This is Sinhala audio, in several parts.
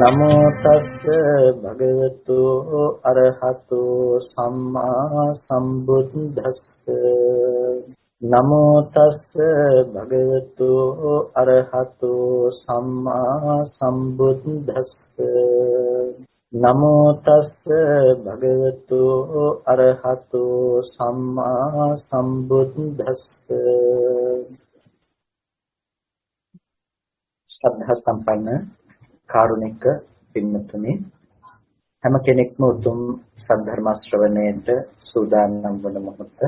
නමෝ තස්ස භගවතු අරහතෝ සම්මා සම්බුද්දස්ස නමෝ තස්ස භගවතු අරහතෝ සම්මා සම්බුද්දස්ස නමෝ තස්ස භගවතු අරහතෝ සම්මා සම්බුද්දස්ස ශ්‍රද්ධා සම්පන්න කාරුණික පින්වත්නි හැම කෙනෙක්ම උතුම් සද්ධර්ම ශ්‍රවණයට සූදානම් වන මොහොත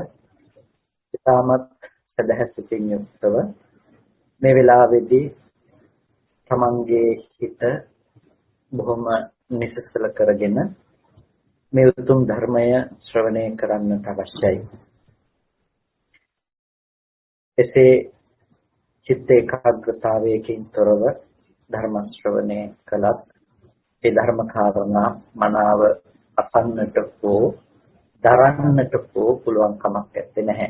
ඉතාමත් සදහසිතින් යුක්තව මේ වෙලාවේදී තමන්ගේ හිත බොහොම නිසසල කරගෙන මේ උතුම් ධර්මය ශ්‍රවණය කරන්නට අවශ්‍යයි. එසේ චිත්ත ඒකාග්‍රතාවයකින් තොරව ධර්ම ශ්‍රවණය කළත් ඒ ධර්ම කාරණා මනාව අසන්නට හෝ දරන්නට හෝ පුළුවන් කමක් නැහැ.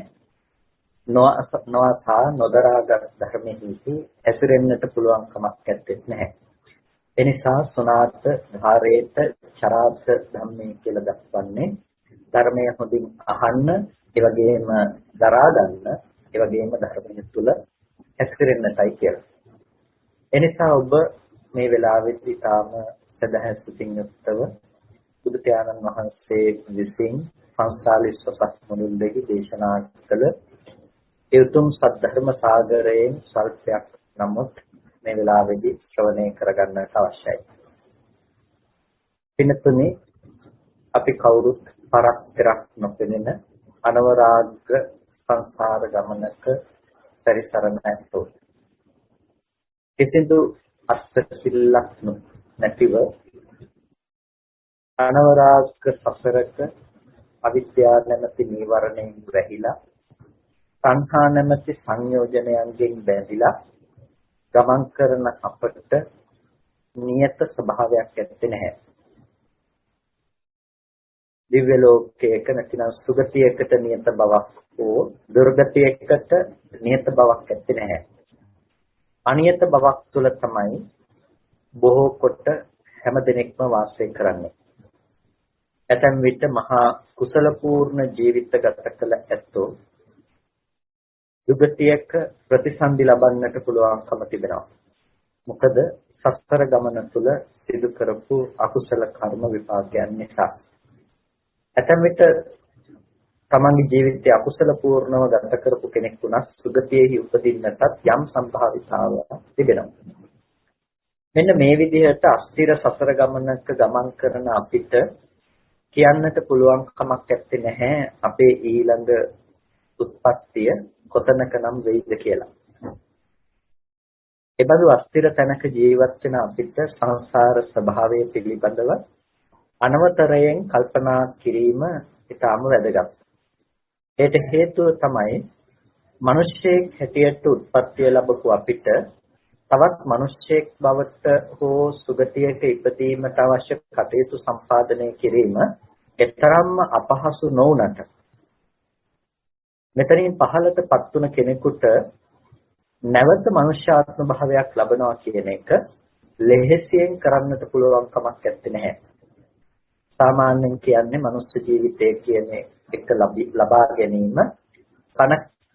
නොඅසා නොදරාගත් ධර්මෙහි ඇසිරෙන්නට පුළුවන් කමක් නැහැ. එනිසා සුණාත ධාරේත චරාත ධම්මේ කියලා දක්වන්නේ ධර්මය හොඳින් අහන්න, ඒ වගේම දරා ගන්න, ඒ වගේම ධර්මය තුල ඇසිරෙන්නටයි කියලා. එනිසා ඔබ මේ වෙලාවේදී තාම සදහසිතින් යුක්තව බුදු පියාණන් වහන්සේ විසින් 45 මුළුල්ලේ දේශනා කළ ඒ උතුම් සද්ධර්ම සාගරයෙන් සල්පයක් නමුත් මේ වෙලාවේදී ශ්‍රවණය කරගන්නට අවශ්‍යයි. පින්තුනි, අපි කවුරුත් පරස්පරක් නොපෙනෙන අනවරාග්‍ර සංසාර ගමනක පරිසරණ ඇත්තෝ. කිසිදු අත්සිල්ලක් නැතිව අනවරාග්‍ර සසරක අවිද්‍යාව නැමැති නීවරණයෙන් වැහිලා සංඛා නැමැති සංයෝජනයන්ගෙන් බැඳිලා ගමන් කරන අපට නියත ස්වභාවයක් ඇත්තේ නැහැ. දිව්‍ය ලෝකයක නැතිනම් සුගතියකට නියත බවක් හෝ දුර්ගතියකට නියත බවක් ඇත්තේ නැහැ. අනියත බවක් තුළ තමයි බොහෝ කොට හැම දිනෙකම වාසය කරන්නේ. ඇතැම් විට මහා කුසල පූර්ණ ජීවිත ගත කළ ඇත්තෝ දුගතියක ප්‍රතිසන්දි ලබන්නට පුළුවන්කම තිබෙනවා. මොකද සසර ගමන තුළ සිදු කරපු අකුසල කර්ම විපාකයන් නිසා. ඇතැම් විට තමන්ගේ ජීවිතයේ අකුසල පූර්ණව ගත කරපු කෙනෙක් වුණත් සුගතියෙහි උපදින්නටත් යම් සම්භාවිතාවක් තිබෙනවා. මෙන්න මේ විදිහට අස්තිර සසර ගමනක ගමන් කරන අපිට කියන්නට පුළුවන් කමක් නැත්තේ නැහැ අපේ ඊළඟ උත්පත්තිය කොතනකනම් වෙයිද කියලා. එබඳු අස්තිර තැනක ජීවත් වෙන අපිට සංසාර ස්වභාවය පිළිබඳව අනවතරයෙන් කල්පනා කිරීම ඉතාම වැදගත්. ඒට හේතුව තමයි මිනිස්සෙක් හැටියට උත්පත්තිය ලැබපු අපිට තවත් මිනිස්සෙක් බවට හෝ සුගතියක ඉපදීමට අවශ්‍ය කටයුතු සම්පාදනය කිරීම එතරම්ම අපහසු නොවුනට මෙතනින් පහළටපත් වුණ කෙනෙකුට නැවත මනුෂ්‍යාත්ම භාවයක් ලබනවා කියන එක ලෙහෙසියෙන් කරන්නට පුළුවන් කමක් නැහැ. සාමාන්‍යයෙන් කියන්නේ මනුස්ස ජීවිතය කියන එක ලබා ගැනීම කන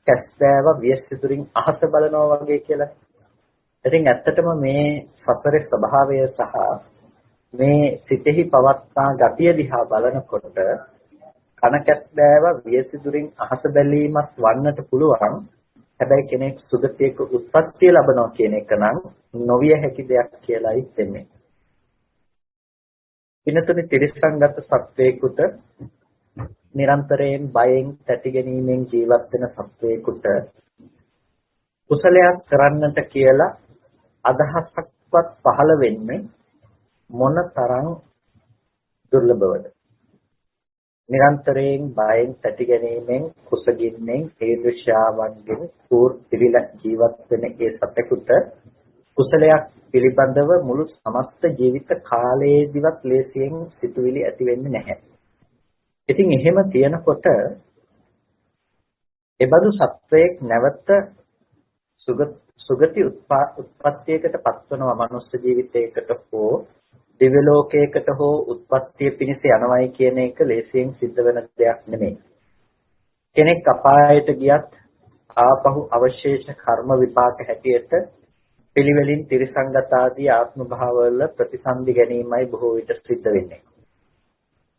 කැස්සෑව වියස්සිතුරින් අහස බලනවා වගේ කියලා. ඉතින් ඇත්තටම මේ සතරේ ස්වභාවය සහ මේ සිතෙහි පවත්නා ගතිය දිහා බලනකොට කන කැස්සෑව වියස්සිතුරින් අහස බැලීමත් වන්නට පුළුවන්. හැබැයි කෙනෙක් සුගතියක උත්පත්තිය ලබනවා කියන එක නම් නොවිය හැකි දෙයක් කියලායි දෙන්නේ. පිනතුනි ත්‍රිසංගත සත්වේකුට නිරන්තරයෙන් බයෙන් තැති ගැනීමෙන් ජීවත් වෙන සත්වේකුට කුසලයක් කරන්නට කියලා අදහසක්වත් පහළ වෙන්නේ මොන තරම් දුර්ලභවද? නිරන්තරයෙන් බයෙන් තැති ගැනීමෙන් කුසගින්නෙන් ඊර්ෂ්‍යාවන්ගෙන් පිරිලා ජීවත් වෙන ඒ සත්වේකුට කුසලයක් පිළිබඳව මුළු සමස්ත ජීවිත කාලයේදීවත් ලේසියෙන් සිතුවිලි ඇති වෙන්නේ නැහැ. ඉතින් එහෙම තියෙනකොට එබඳු සත්වයක් නැවත සුගති උත්පත්තියකට පත්වනවා මනුස්ස ජීවිතයකට හෝ දිව්‍ය ලෝකයකට හෝ උත්පත්තිය පිණිස යනවයි කියන එක ලේසියෙන් සිද්ධ වෙන දෙයක් නෙමෙයි. කෙනෙක් අපායට ගියත් ආපහු අවශේෂ කර්ම විපාක හැටියට පිළිවෙලින් තිරිසංගත ආදී ආත්ම භාවවල ප්‍රතිසන්දි ගැනීමයි බොහෝ විට සිද්ධ වෙන්නේ.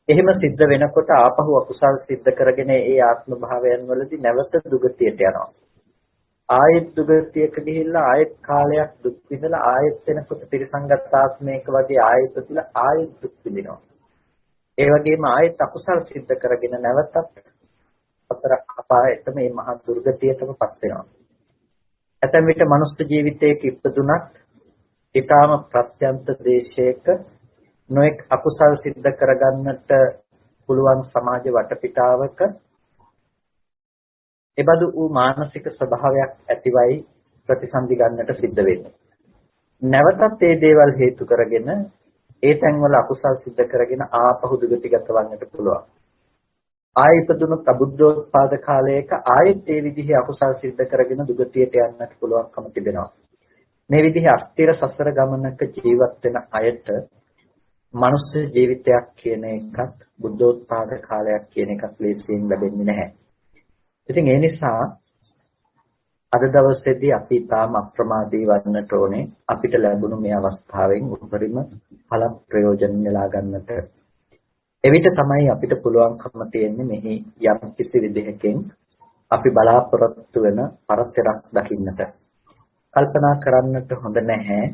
එහෙම සිද්ධ වෙනකොට ආපහු අකුසල් සිද්ධ කරගෙන ඒ ආත්ම භාවයන් වලදී නැවත දුගතියට යනවා. ආයෙත් දුගතියක ගිහිල්ලා ආයෙත් කාලයක් දුක් විඳලා ආයෙත් වෙනකොට තිරිසංගත ආත්මයක වගේ ආයෙත් තියලා ආයෙත් දුක් විඳිනවා. ඒ වගේම ආයෙත් අකුසල් සිද්ධ කරගෙන නැවතත් අතර අපායට මේ මහා දුර්ගතියටමපත් වෙනවා. ඇතැම් විට මනුස්ස ජීවිතයක ඉපදුනත් ඊටාම ප්‍රත්‍යන්ත දේශයක නොඑක් අකුසල් සිද්ධ කරගන්නට පුළුවන් සමාජ වටපිටාවක එබඳු වූ මානසික ස්වභාවයක් ඇතිවයි ප්‍රතිසන්දි ගන්නට සිද්ධ වෙන්නේ. නැවතත් මේ දේවල් හේතු කරගෙන ඒ තැන්වල අකුසල් සිද්ධ කරගෙන ආපහු දුගතිගත වන්නට පුළුවන්. ආයෙ ඉපදුණු අබුද්ධෝත්පාද කාලයක ආයෙත් ඒ විදිහේ අකුසල් සිද්ධ කරගෙන දුගතියට යන්නට පුළුවන්කම තිබෙනවා. මේ විදිහේ අස්තිර සසර ගමනක ජීවත් වෙන අයට මනුස්ස ජීවිතයක් කියන එකත් බුද්ධෝත්පාද කාලයක් කියන එකත් ලේසියෙන් ලැබෙන්නේ නැහැ. ඉතින් ඒ නිසා අද දවසේදී අපි තාම අප්‍රමාදී වන්නට ඕනේ අපිට ලැබුණු මේ අවස්ථාවෙන් උපරිම ඵල ප්‍රයෝජන නෙලා ගන්නට. එවිට තමයි අපිට පුළුවන්කම තියෙන්නේ මෙහි යම් කිසි විදිහකින් අපි බලාපොරොත්තු වෙන පරතරක් දකින්නට. කල්පනා කරන්නට හොඳ නැහැ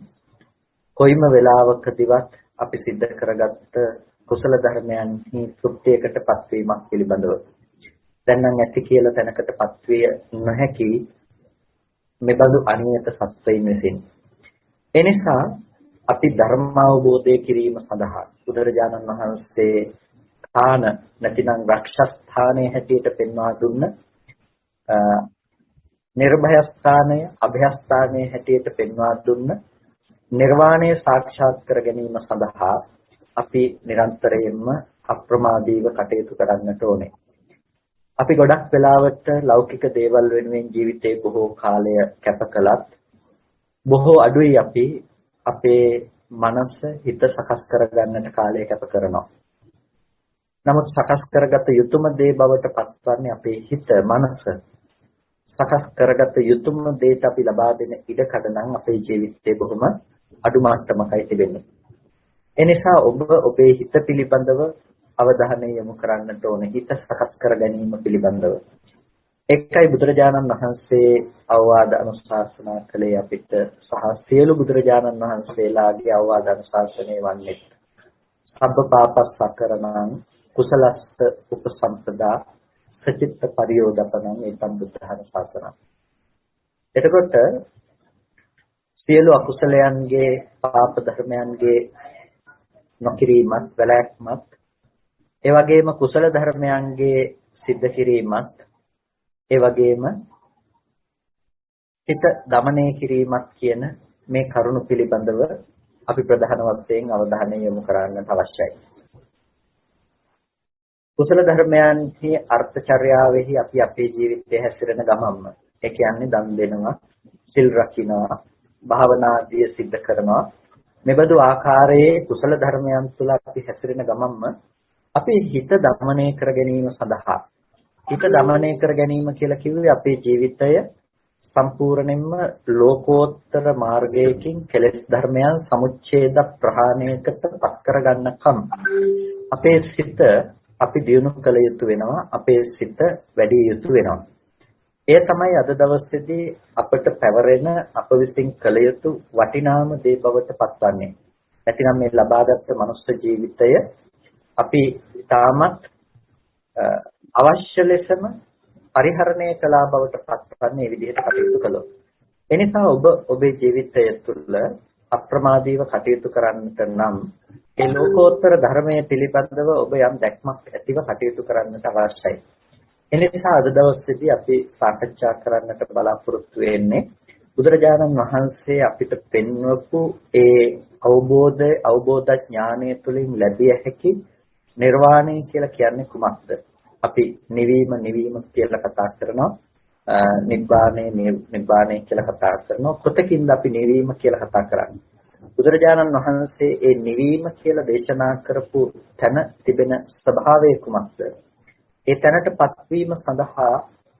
කොයිම වෙලාවකදීවත් අපි සිද්ධ කරගත්ත කුසල ධර්මයන්හි තෘප්තියකටපත් වීමක් පිළිබඳව. දැන් නම් ඇති කියලා තැනකටපත් විය නොහැකි මෙබඳු අනියත සත්‍යයෙන් විසින්. ඒ නිසා අපි ධර්ම අවබෝධය කිරීම සඳහා බුදුරජාණන් වහන්සේ ස්ථාන නැතිනම් රක්ෂස්ථානයේ හැටියට පෙන්වා දුන්න නිර්භය ස්ථානය, අභය ස්ථානයේ හැටියට පෙන්වා දුන්න නිර්වාණය සාක්ෂාත් කර ගැනීම සඳහා අපි නිරන්තරයෙන්ම අප්‍රමාදීව කටයුතු කරන්නට ඕනේ. අපි ගොඩක් වෙලාවට ලෞකික දේවල් වෙනුවෙන් ජීවිතේ බොහෝ කාලය කැප කළත් බොහෝ අඩුයි අපි අපේ මනස හිත සකස් කරගන්නට කාලය කැප කරනවා. නමුත් සකස් කරගත යුතුම දේ බවට පත්වන්නේ අපේ හිත, මනස. සකස් කරගත යුතුම දේට අපි ලබා දෙන ඉඩකඩ නම් අපේ ජීවිතේ බොහොම අඩු මාත්‍රමකයි තිබෙන්නේ. ඒ නිසා ඔබ ඔබේ හිත පිළිබඳව අවධානය යොමු කරන්නට ඕනේ, හිත සකස් කර ගැනීම පිළිබඳව. එකයි බුදුරජාණන් වහන්සේ අවවාද අනුශාසනා කළේ අපිට සහ සියලු බුදුරජාණන් වහන්සේලාගේ අවවාද අනුශාසනය වන්නේ සබ්බ පාපස්සකරණං කුසලස්ස උපසම්පදා සචිත්ත පරියෝදපනං ඒතම් බුද්ධානුශාසනං. එතකොට සියලු අකුසලයන්ගේ පාප ධර්මයන්ගේ නොකිරීමත් වැළැක්මත් ඒ වගේම කුසල ධර්මයන්ගේ සිද්ධ කිරීමත් ඒ වගේම හිත දමනය කිරීමත් කියන මේ කරුණු පිළිබඳව අපි ප්‍රධාන වශයෙන් අවධානය යොමු කරන්නට අවශ්‍යයි. කුසල ධර්මයන්හි අර්ථචර්යාවෙහි අපි අපේ ජීවිතය හැසිරෙන ගමන්ම ඒ කියන්නේ දන් දෙනවා, සිල් රකින්නවා, භාවනා ආදී සිද්ධ කරනවා. මෙබඳු ආකාරයේ කුසල ධර්මයන් තුළ අපි හැසිරෙන ගමන්ම අපි හිත දමනය කර ගැනීම සඳහා හිත දමනය කර ගැනීම කියලා කිව්වේ අපේ ජීවිතය සම්පූර්ණයෙන්ම ලෝකෝත්තර මාර්ගයකින් කෙලෙස් ධර්මයන් සමුච්ඡේද ප්‍රහාණයකට පත් කරගන්නකම් අපේ සිත අපි දියුණු කළ යුතු වෙනවා, අපේ සිත වැඩි යුතු වෙනවා. එය තමයි අද දවසේදී අපට පැවරෙන අප විසින් කළ යුතු වටිනාම දේ බවට පත්වන්නේ. නැතිනම් මේ ලබාගත් මනුස්ස ජීවිතය අපි තාමත් අවශ්‍ය ලෙසම පරිහරණය කළා බවට පත්වන්නේ මේ විදිහට කටයුතු කළොත්. එනිසා ඔබ ඔබේ ජීවිතය තුළ අප්‍රමාදීව කටයුතු කරන්නට නම් ඒ ලෝකෝත්තර ධර්මයේ පිළිබඳව ඔබ යම් දැක්මක් ඇතිව කටයුතු කරන්නට අවශ්‍යයි. එනිසා අද දවසේදී අපි සාකච්ඡා කරන්නට බලාපොරොත්තු වෙන්නේ බුදුරජාණන් වහන්සේ අපිට පෙන්වපු ඒ අවබෝධ ඥානය තුළින් ලැබිය හැකි නිර්වාණය කියලා කියන්නේ කුමක්ද? අපි නිවීම කියලා කතා කරනවා. නිබ්බාණය කියලා කතා කරනවා. කොතකින්ද අපි නිවීම කියලා කතා කරන්නේ? බුදුරජාණන් වහන්සේ ඒ නිවීම කියලා දේශනා කරපු තැන තිබෙන ස්වභාවය කුමක්ද? ඒ තැනටපත් වීම සඳහා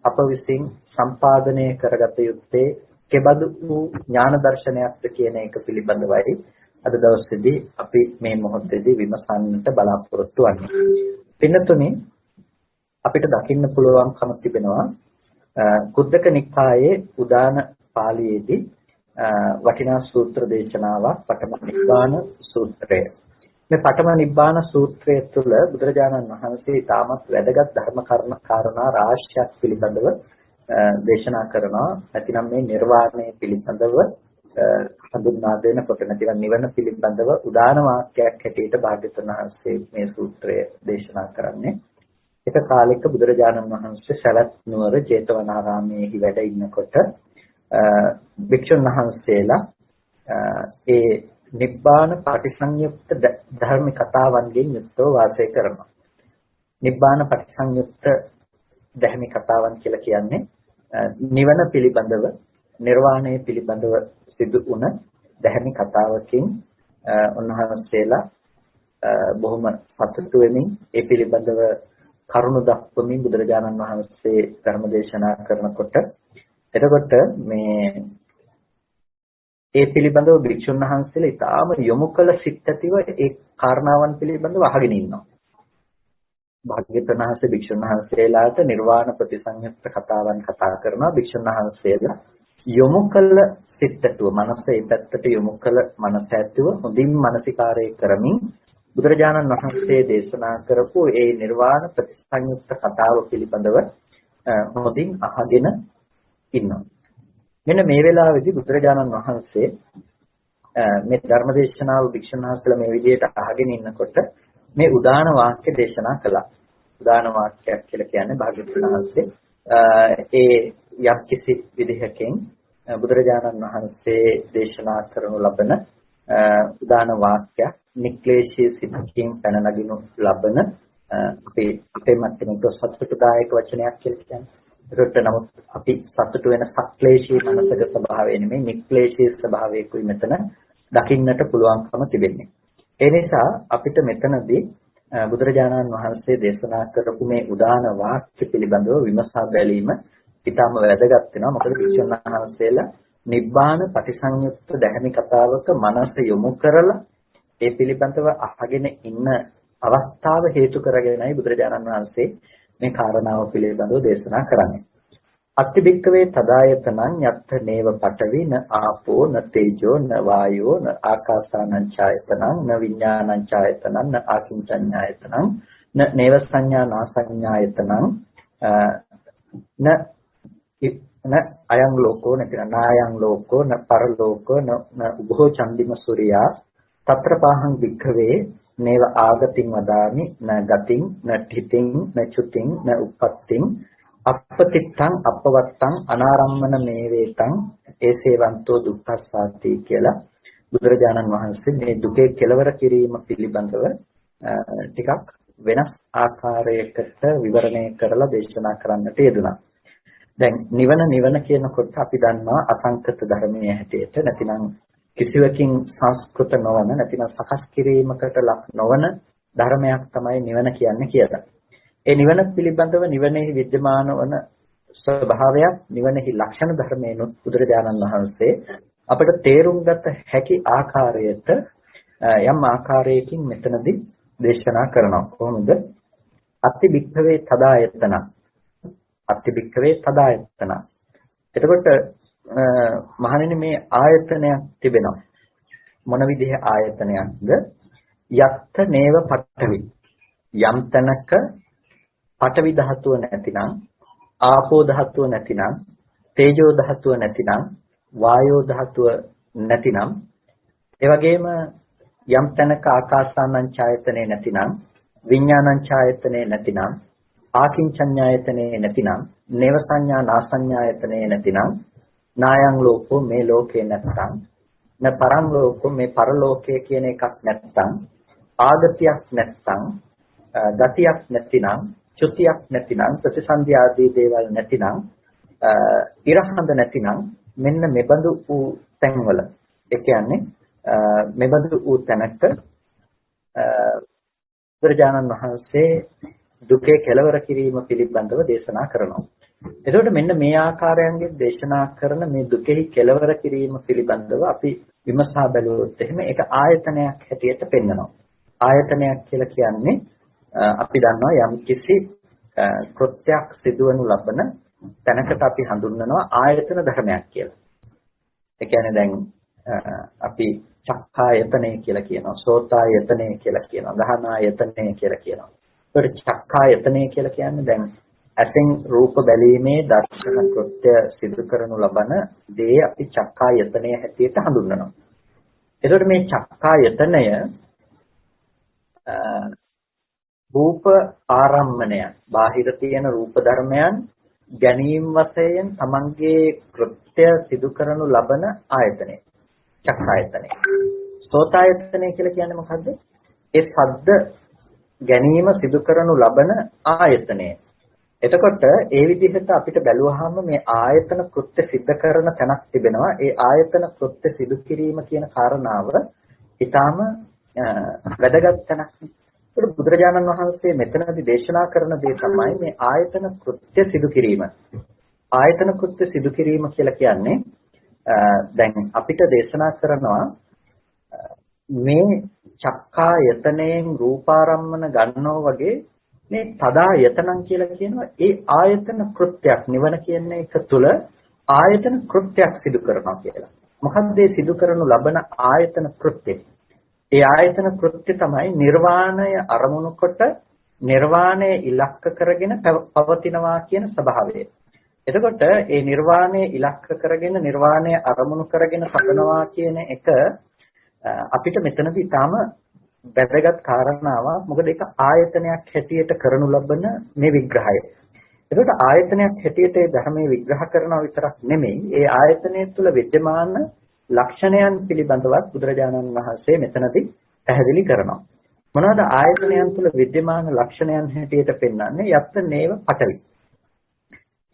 අප විසින් සම්පාදනය කරගත යුත්තේ කෙබඳු වූ ඥාන දර්ශනයක්ද කියන එක පිළිබඳවයි අද දවසේදී අපි මේ මොහොතේදී විමසන්නට බලාපොරොත්තු වෙන්නේ. පින්නතුනි, අපිට දකින්න පුළුවන්කම තිබෙනවා කුද්දක නිකායේ උදාන පාළියේදී වටිනා සූත්‍ර දේශනාවක් පඨම නිබ්බාන සූත්‍රය. මේ පඨම නිබ්බාන සූත්‍රය තුළ බුදුරජාණන් වහන්සේ ඉතාමත් වැදගත් ධර්ම කාරණා රාශියක් පිළිබඳව දේශනා කරනවා. නැතිනම් මේ නිර්වාණය පිළිබඳව හඳුන්වා දෙනකොට නැතිනම් නිවන පිළිබඳව උදාන වාක්‍යයක් හැටියට භාග්‍යවතුන් වහන්සේ මේ සූත්‍රය දේශනා කරන්නේ. එක කාලයක බුදුරජාණන් වහන්සේ සවැත් නුවර ජේතවනාරාමයේ වැඩ ඉන්නකොට භික්ෂුන් වහන්සේලා ඒ නිබ්බාන පටිසංයුක්ත ධර්ම කතාවන්ගෙන් යුක්තව වාසය කරනවා. නිබ්බාන පටිසංයුක්ත ධර්ම කතාවන් කියලා කියන්නේ නිවන පිළිබඳව, නිර්වාණය පිළිබඳව සිදු වුණ ධර්ම කතාවකින් උන්වහන්සේලා බොහොම සතුටු වෙමින් ඒ පිළිබඳව කරුණු දක්වමින් බුදුරජාණන් වහන්සේ ධර්ම දේශනා කරනකොට එතකොට මේ ඒ පිළිබඳව භික්ෂුන් වහන්සේලා ඉතාම යොමු කළ සිත් ඇතිව ඒ කාරණාවන් පිළිබඳව අහගෙන ඉන්නවා. භාග්‍යවතුන් වහන්සේ භික්ෂුන් වහන්සේලාට නිර්වාණ ප්‍රතිසංයුක්ත කතාවන් කතා කරනවා. භික්ෂුන් වහන්සේලා යොමු කළ සිත් ඇතුව, මනස ඒ පැත්තට යොමු කළ මනස ඇතුව හොඳින් මානසිකාරය කරමින් බුදුරජාණන් වහන්සේ දේශනා කරපු ඒ නිර්වාණ ප්‍රතිසංයුක්ත කතාව පිළිබඳව හොඳින් අහගෙන ඉන්නවා. මෙන්න මේ වෙලාවේදී බුදුරජාණන් වහන්සේ මේ ධර්මදේශනාව භික්ෂුන් වහන්සේලා මේ විදිහට අහගෙන ඉන්නකොට මේ උදාන වාක්‍ය දේශනා කළා. උදාන වාක්‍යයක් කියලා කියන්නේ භාග්‍යවතුන් වහන්සේ ඒ යම්කිසි විදිහකින් බුදුරජාණන් වහන්සේ දේශනා කරනු ලබන උදාන වාක්‍ය නික්ලේශී සිතකින් පැන නගිනු ලබන අපේ මැත්තේ සත්‍යදායක වචනයක් කියලා කියන්නේ. ඒකට නමුත් අපි සතුට වෙන සක්ලේශී මනසක ස්වභාවය නෙමෙයි නික්ලේශී ස්වභාවයකුයි මෙතන දකින්නට පුළුවන්කම තිබෙන්නේ. ඒ නිසා අපිට මෙතනදී බුදුරජාණන් වහන්සේ දේශනා කරපු මේ උදාන වාක්‍ය පිළිබඳව විමසා බැලීම ඉතාම වැදගත් වෙනවා. මොකද වික්ෂුන් වහන්සේලා නිබ්බාන පටිසංයුක්ත දැහැමි කතාවක මනස යොමු කරලා ඒ පිළිබඳව අහගෙන ඉන්න අවස්ථාව හේතු කරගෙනයි බුදුරජාණන් වහන්සේ මේ කාරණාව පිළිබඳව දේශනා කරන්නේ. අත්තිබික්කවේ තදායතනං යත්ථ නේව පඨවි න ආපෝ න තේජෝ න වායෝ න ආකාසානං ඡායතනං න විඥානං ඡායතනං න ආකින්චඤ්ඤායතනං න නේව සංඥා නාසඤ්ඤායතනං න අයං ලෝකෝ නායං ලෝකෝ න පරලෝකෝ න උභෝ චන්දිම සූර්යා తත්‍ර පාහං වික්ඛවේ නේව ආගතින් වදාමි න ගතින් න ඨිතින් න චුතින් න උප්පත්තින් අපපතිත්තං අපවත්තං අනාරම්මන මේවේතං ඒසේවන්තෝ දුක්ඛස්සාති කියලා බුදුරජාණන් වහන්සේ මේ දුකේ කෙලවර කිරීම පිළිබඳව ටිකක් වෙනස් ආකාරයකට විවරණය කරලා දේශනා කරන්නට යෙදුණා. දැන් නිවන කියනකොට අපි දන්නවා අසංකත ධර්මයේ හැටියට නැතිනම් කිසිවකින් සංස්කෘත නොවන නැතිනම් සකස් කිරීමකට ලක් නොවන ධර්මයක් තමයි නිවන කියන්නේ කියලා. ඒ නිවන පිළිබඳව නිවනේහි विद्यमान වන ස්වභාවයක් නිවනේහි ලක්ෂණ ධර්මයන්ොත් බුදුරජාණන් වහන්සේ අපට තේරුම් ගත හැකි ආකාරයට යම් ආකාරයකින් මෙතනදී දේශනා කරනවා. කොහොමද? අත්ති භික්ඛවේ තදායතන. අත්ති භික්ඛවේ තදායතන. එතකොට මහණෙනි මේ ආයතනයක් තිබෙනවා. මොන විදිහේ ආයතනයක්ද? යත්ත නේව පඨවි. යම් තැනක පඨවි ධාතුව නැතිනම්, ආපෝ ධාතුව නැතිනම්, තේජෝ ධාතුව නැතිනම්, වායෝ ධාතුව නැතිනම්, ඒ වගේම යම් තැනක ආකාසානං ඡායතනේ නැතිනම්, විඥානං ඡායතනේ නැතිනම්, ආකින්චඤ්ඤායතනේ නැතිනම්, නේව සංඥා නාසඤ්ඤායතනේ නැතිනම්, නායං ලෝකෝ මේ ලෝකේ නැත්තම්, න පරං ලෝකෝ මේ පරලෝකයේ කියන එකක් නැත්තම්, ආගතියක් නැත්තම්, ගතියක් නැතිනම්, චුතියක් නැතිනම්, ප්‍රතිසන්දි ආදී දේවල් නැතිනම්, ඉරහඳ නැතිනම්, මෙන්න මෙබඳු වූ තැන්වල ඒ කියන්නේ මෙබඳු වූ තැනක බුදුරජාණන් වහන්සේ දුකේ කෙලවර කිරීම පිළිබඳව දේශනා කරනවා. එතකොට මෙන්න මේ ආකාරයෙන් දේශනා කරන මේ දුකෙහි කෙලවර කිරීම පිළිබඳව අපි විමසා බැලුවොත් එහෙම ඒක ආයතනයක් හැටියට පෙන්වනවා. ආයතනයක් කියලා කියන්නේ අපි දන්නවා යම් කිසි කෘත්‍යයක් සිදුවනු ලබන තැනකට අපි හඳුන්වනවා ආයතන ධර්මයක් කියලා. ඒ කියන්නේ දැන් අපි චක්ඛායතනය කියලා කියනවා, සෝතායතනය කියලා කියනවා, ගහනායතනය කියලා කියනවා. ඒකට චක්ඛායතනය කියලා කියන්නේ දැන් ඇසෙන් රූප බැලීමේ දර්ශන කෘත්‍ය සිදු කරනු ලබන දේ අපි චක්ඛායතනය හැටියට හඳුන්වනවා. එතකොට මේ චක්ඛායතනය රූප ආරම්මණය, බාහිර තියෙන රූප ධර්මයන් ගැනීම වශයෙන් තමන්ගේ කෘත්‍ය සිදු කරනු ලබන ආයතනය. චක්ඛායතනය. සෝතායතනය කියලා කියන්නේ මොකද්ද? ඒ ශබ්ද ගැනීම සිදු කරනු ලබන ආයතනය. එතකොට ඒ විදිහට අපිට බැලුවාම මේ ආයතන කෘත්‍ය සිද්ධ කරන තැනක් තිබෙනවා. ඒ ආයතන කෘත්‍ය සිදු කිරීම කියන කාරණාව ඊටාම වැදගත් තැනක්. ඒක බුදුරජාණන් වහන්සේ මෙතනදී දේශනා කරන දේ තමයි මේ ආයතන කෘත්‍ය සිදු කිරීම. ආයතන කෘත්‍ය සිදු කිරීම කියලා කියන්නේ දැන් අපිට දේශනා කරනවා මේ චක්ඛායතනයෙන් රූපාරම්මන ගන්නෝ වගේ මේ තදායතනං කියලා කියනවා ඒ ආයතන කෘත්‍යයක් නිවන කියන එක තුළ ආයතන කෘත්‍යයක් සිදු කරනවා කියලා. මොකක්ද මේ සිදු කරනු ලබන ආයතන කෘත්‍යය? ඒ ආයතන කෘත්‍ය තමයි නිර්වාණය අරමුණු කොට නිර්වාණය ඉලක්ක කරගෙන පවතිනවා කියන ස්වභාවය. එතකොට ඒ නිර්වාණය ඉලක්ක කරගෙන නිර්වාණය අරමුණු කරගෙන පවතිනවා කියන එක අපිට මෙතනදී තාම වැදගත් කාරණාවක්. මොකද ඒක ආයතනයක් හැටියට කරනු ලබන මේ විග්‍රහය. එතකොට ආයතනයක් හැටියට ඒ ධර්මයේ විග්‍රහ කරනවා විතරක් නෙමෙයි, ඒ ආයතනය තුළ विद्यमान ලක්ෂණයන් පිළිබඳවත් බුදුරජාණන් වහන්සේ මෙතනදී පැහැදිලි කරනවා. මොනවාද ආයතනයන් තුළ विद्यमान ලක්ෂණයන් හැටියට පෙන්වන්නේ? යත් නේව පඨවි.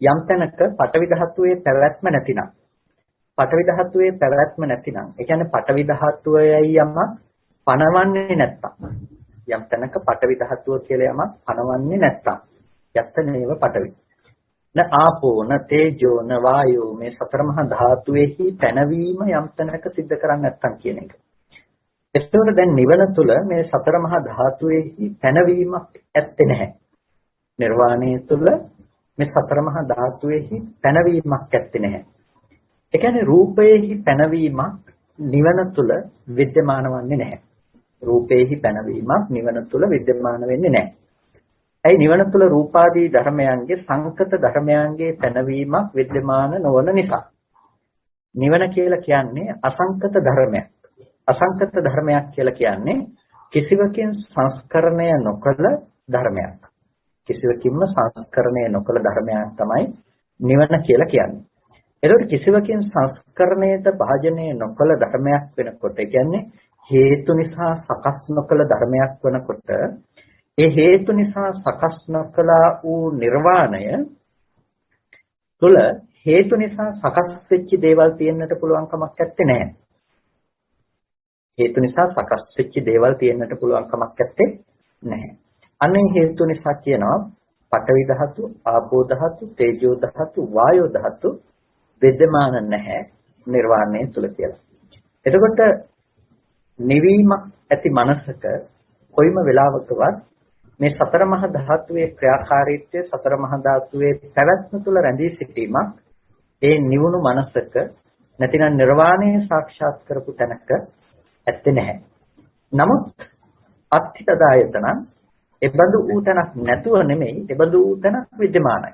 යම් තැනක පඨවි ධාතුවේ පැවැත්ම නැතිනම්, පඨවි ධාතුවේ පැවැත්ම නැතිනම්, ඒ කියන්නේ පඨවි ධාතුවේයි යමක් පනවන්නේ නැත්තම්, යම් තැනක පඨවි ධාතුව කියලා යමක් පනවන්නේ නැත්තම්, යත් නේව පඨවි. න ආපෝ න තේජෝ න වායෝ, මේ සතර මහා ධාතුවේහි පැනවීම යම් තැනක සිද්ධ කරන්නේ නැත්තම් කියන එක. ඒතකොට දැන් නිවන තුළ මේ සතර මහා ධාතුවේහි පැනවීමක් ඇත්තේ නැහැ. නිර්වාණය තුළ මේ සතර මහා ධාතුවේහි පැනවීමක් ඇත්තේ නැහැ. ඒ කියන්නේ රූපයේහි පැනවීමක් නිවන තුළ विद्यमान වන්නේ නැහැ. රූපයේහි පැනවීමක් නිවන තුළ विद्यमान වෙන්නේ නැහැ. ඒ නිවන තුළ රූපාදී ධර්මයන්ගේ සංකත ධර්මයන්ගේ පැනවීමක් विद्यमान නොවන නිසා. නිවන කියලා කියන්නේ අසංකත ධර්මයක්. අසංකත ධර්මයක් කියලා කියන්නේ කිසිවකින් සංස්කරණය නොකළ ධර්මයක්. කිසිවකින්ම සංස්කරණය නොකළ ධර්මයක් තමයි නිවන කියලා කියන්නේ. ඒකට කිසිවකින් සංස්කරණයට භාජනය නොකළ ධර්මයක් වෙනකොට, ඒ කියන්නේ හේතු නිසා සකස් නොකළ ධර්මයක් වෙනකොට, ඒ හේතු නිසා සකස් නොකළා වූ නිර්වාණය තුළ හේතු නිසා සකස් වෙච්ච දේවල් තියෙන්නට පුළුවන් කමක් නැත්තේ නෑ. හේතු නිසා සකස් වෙච්ච දේවල් තියෙන්නට පුළුවන් කමක් නැත්තේ නැහැ. අනේ හේතු නිසා කියනවා පඨවි ධාතු, ආපෝ ධාතු, තේජෝ ධාතු, වායෝ ධාතු विद्यमान නැහැ නිර්වාණය තුල කියලා. එතකොට නිවීමක් ඇති මනසක කොයිම වෙලාවකවත් මේ සතර මහා ධාතුවේ ක්‍රියාකාරීත්වය, සතර මහා ධාතුවේ පැවැත්ම තුල රැඳී සිටීමක් ඒ නිවුණු මනසක නැතිනම් නිර්වාණය සාක්ෂාත් කරපු තැනක ඇත්තේ නැහැ. නමුත් අත්ථිතදායතන එබඳු ඌ තැනක් නැතුව නෙමෙයි, එබඳු ඌ තැනක් विद्यමානයි.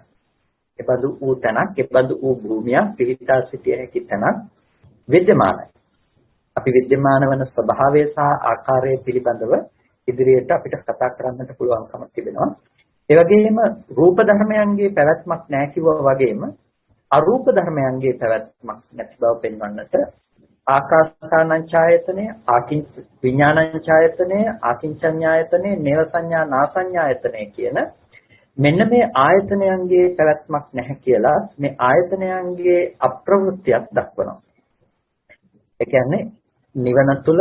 එබඳු ඌ තැනක්, එබඳු ඌ භූමියක් පිහිටා සිටිය හැකි තැනක් विद्यමානයි. අපි विद्यमान වන ස්වභාවය සහ ආකාරය පිළිබඳව ඉදිරියට අපිට කතා කරන්නට පුළුවන්කම තිබෙනවා. ඒ වගේම රූප ධර්මයන්ගේ පැවැත්මක් නැහැ කිව්වා වගේම අරූප ධර්මයන්ගේ පැවැත්මක් නැති බව පෙන්වන්නට ආකාසානංචායතනය, විඥානංචායතනය, ආකින්චඤ්ඤායතනය, නේව සංඥා නාසඤ්ඤායතනය කියන මෙන්න මේ ආයතනයන්ගේ පැවැත්මක් නැහැ කියලා මේ ආයතනයන්ගේ අප්‍රවෘත්තියක් දක්වනවා. ඒ කියන්නේ නිවන තුල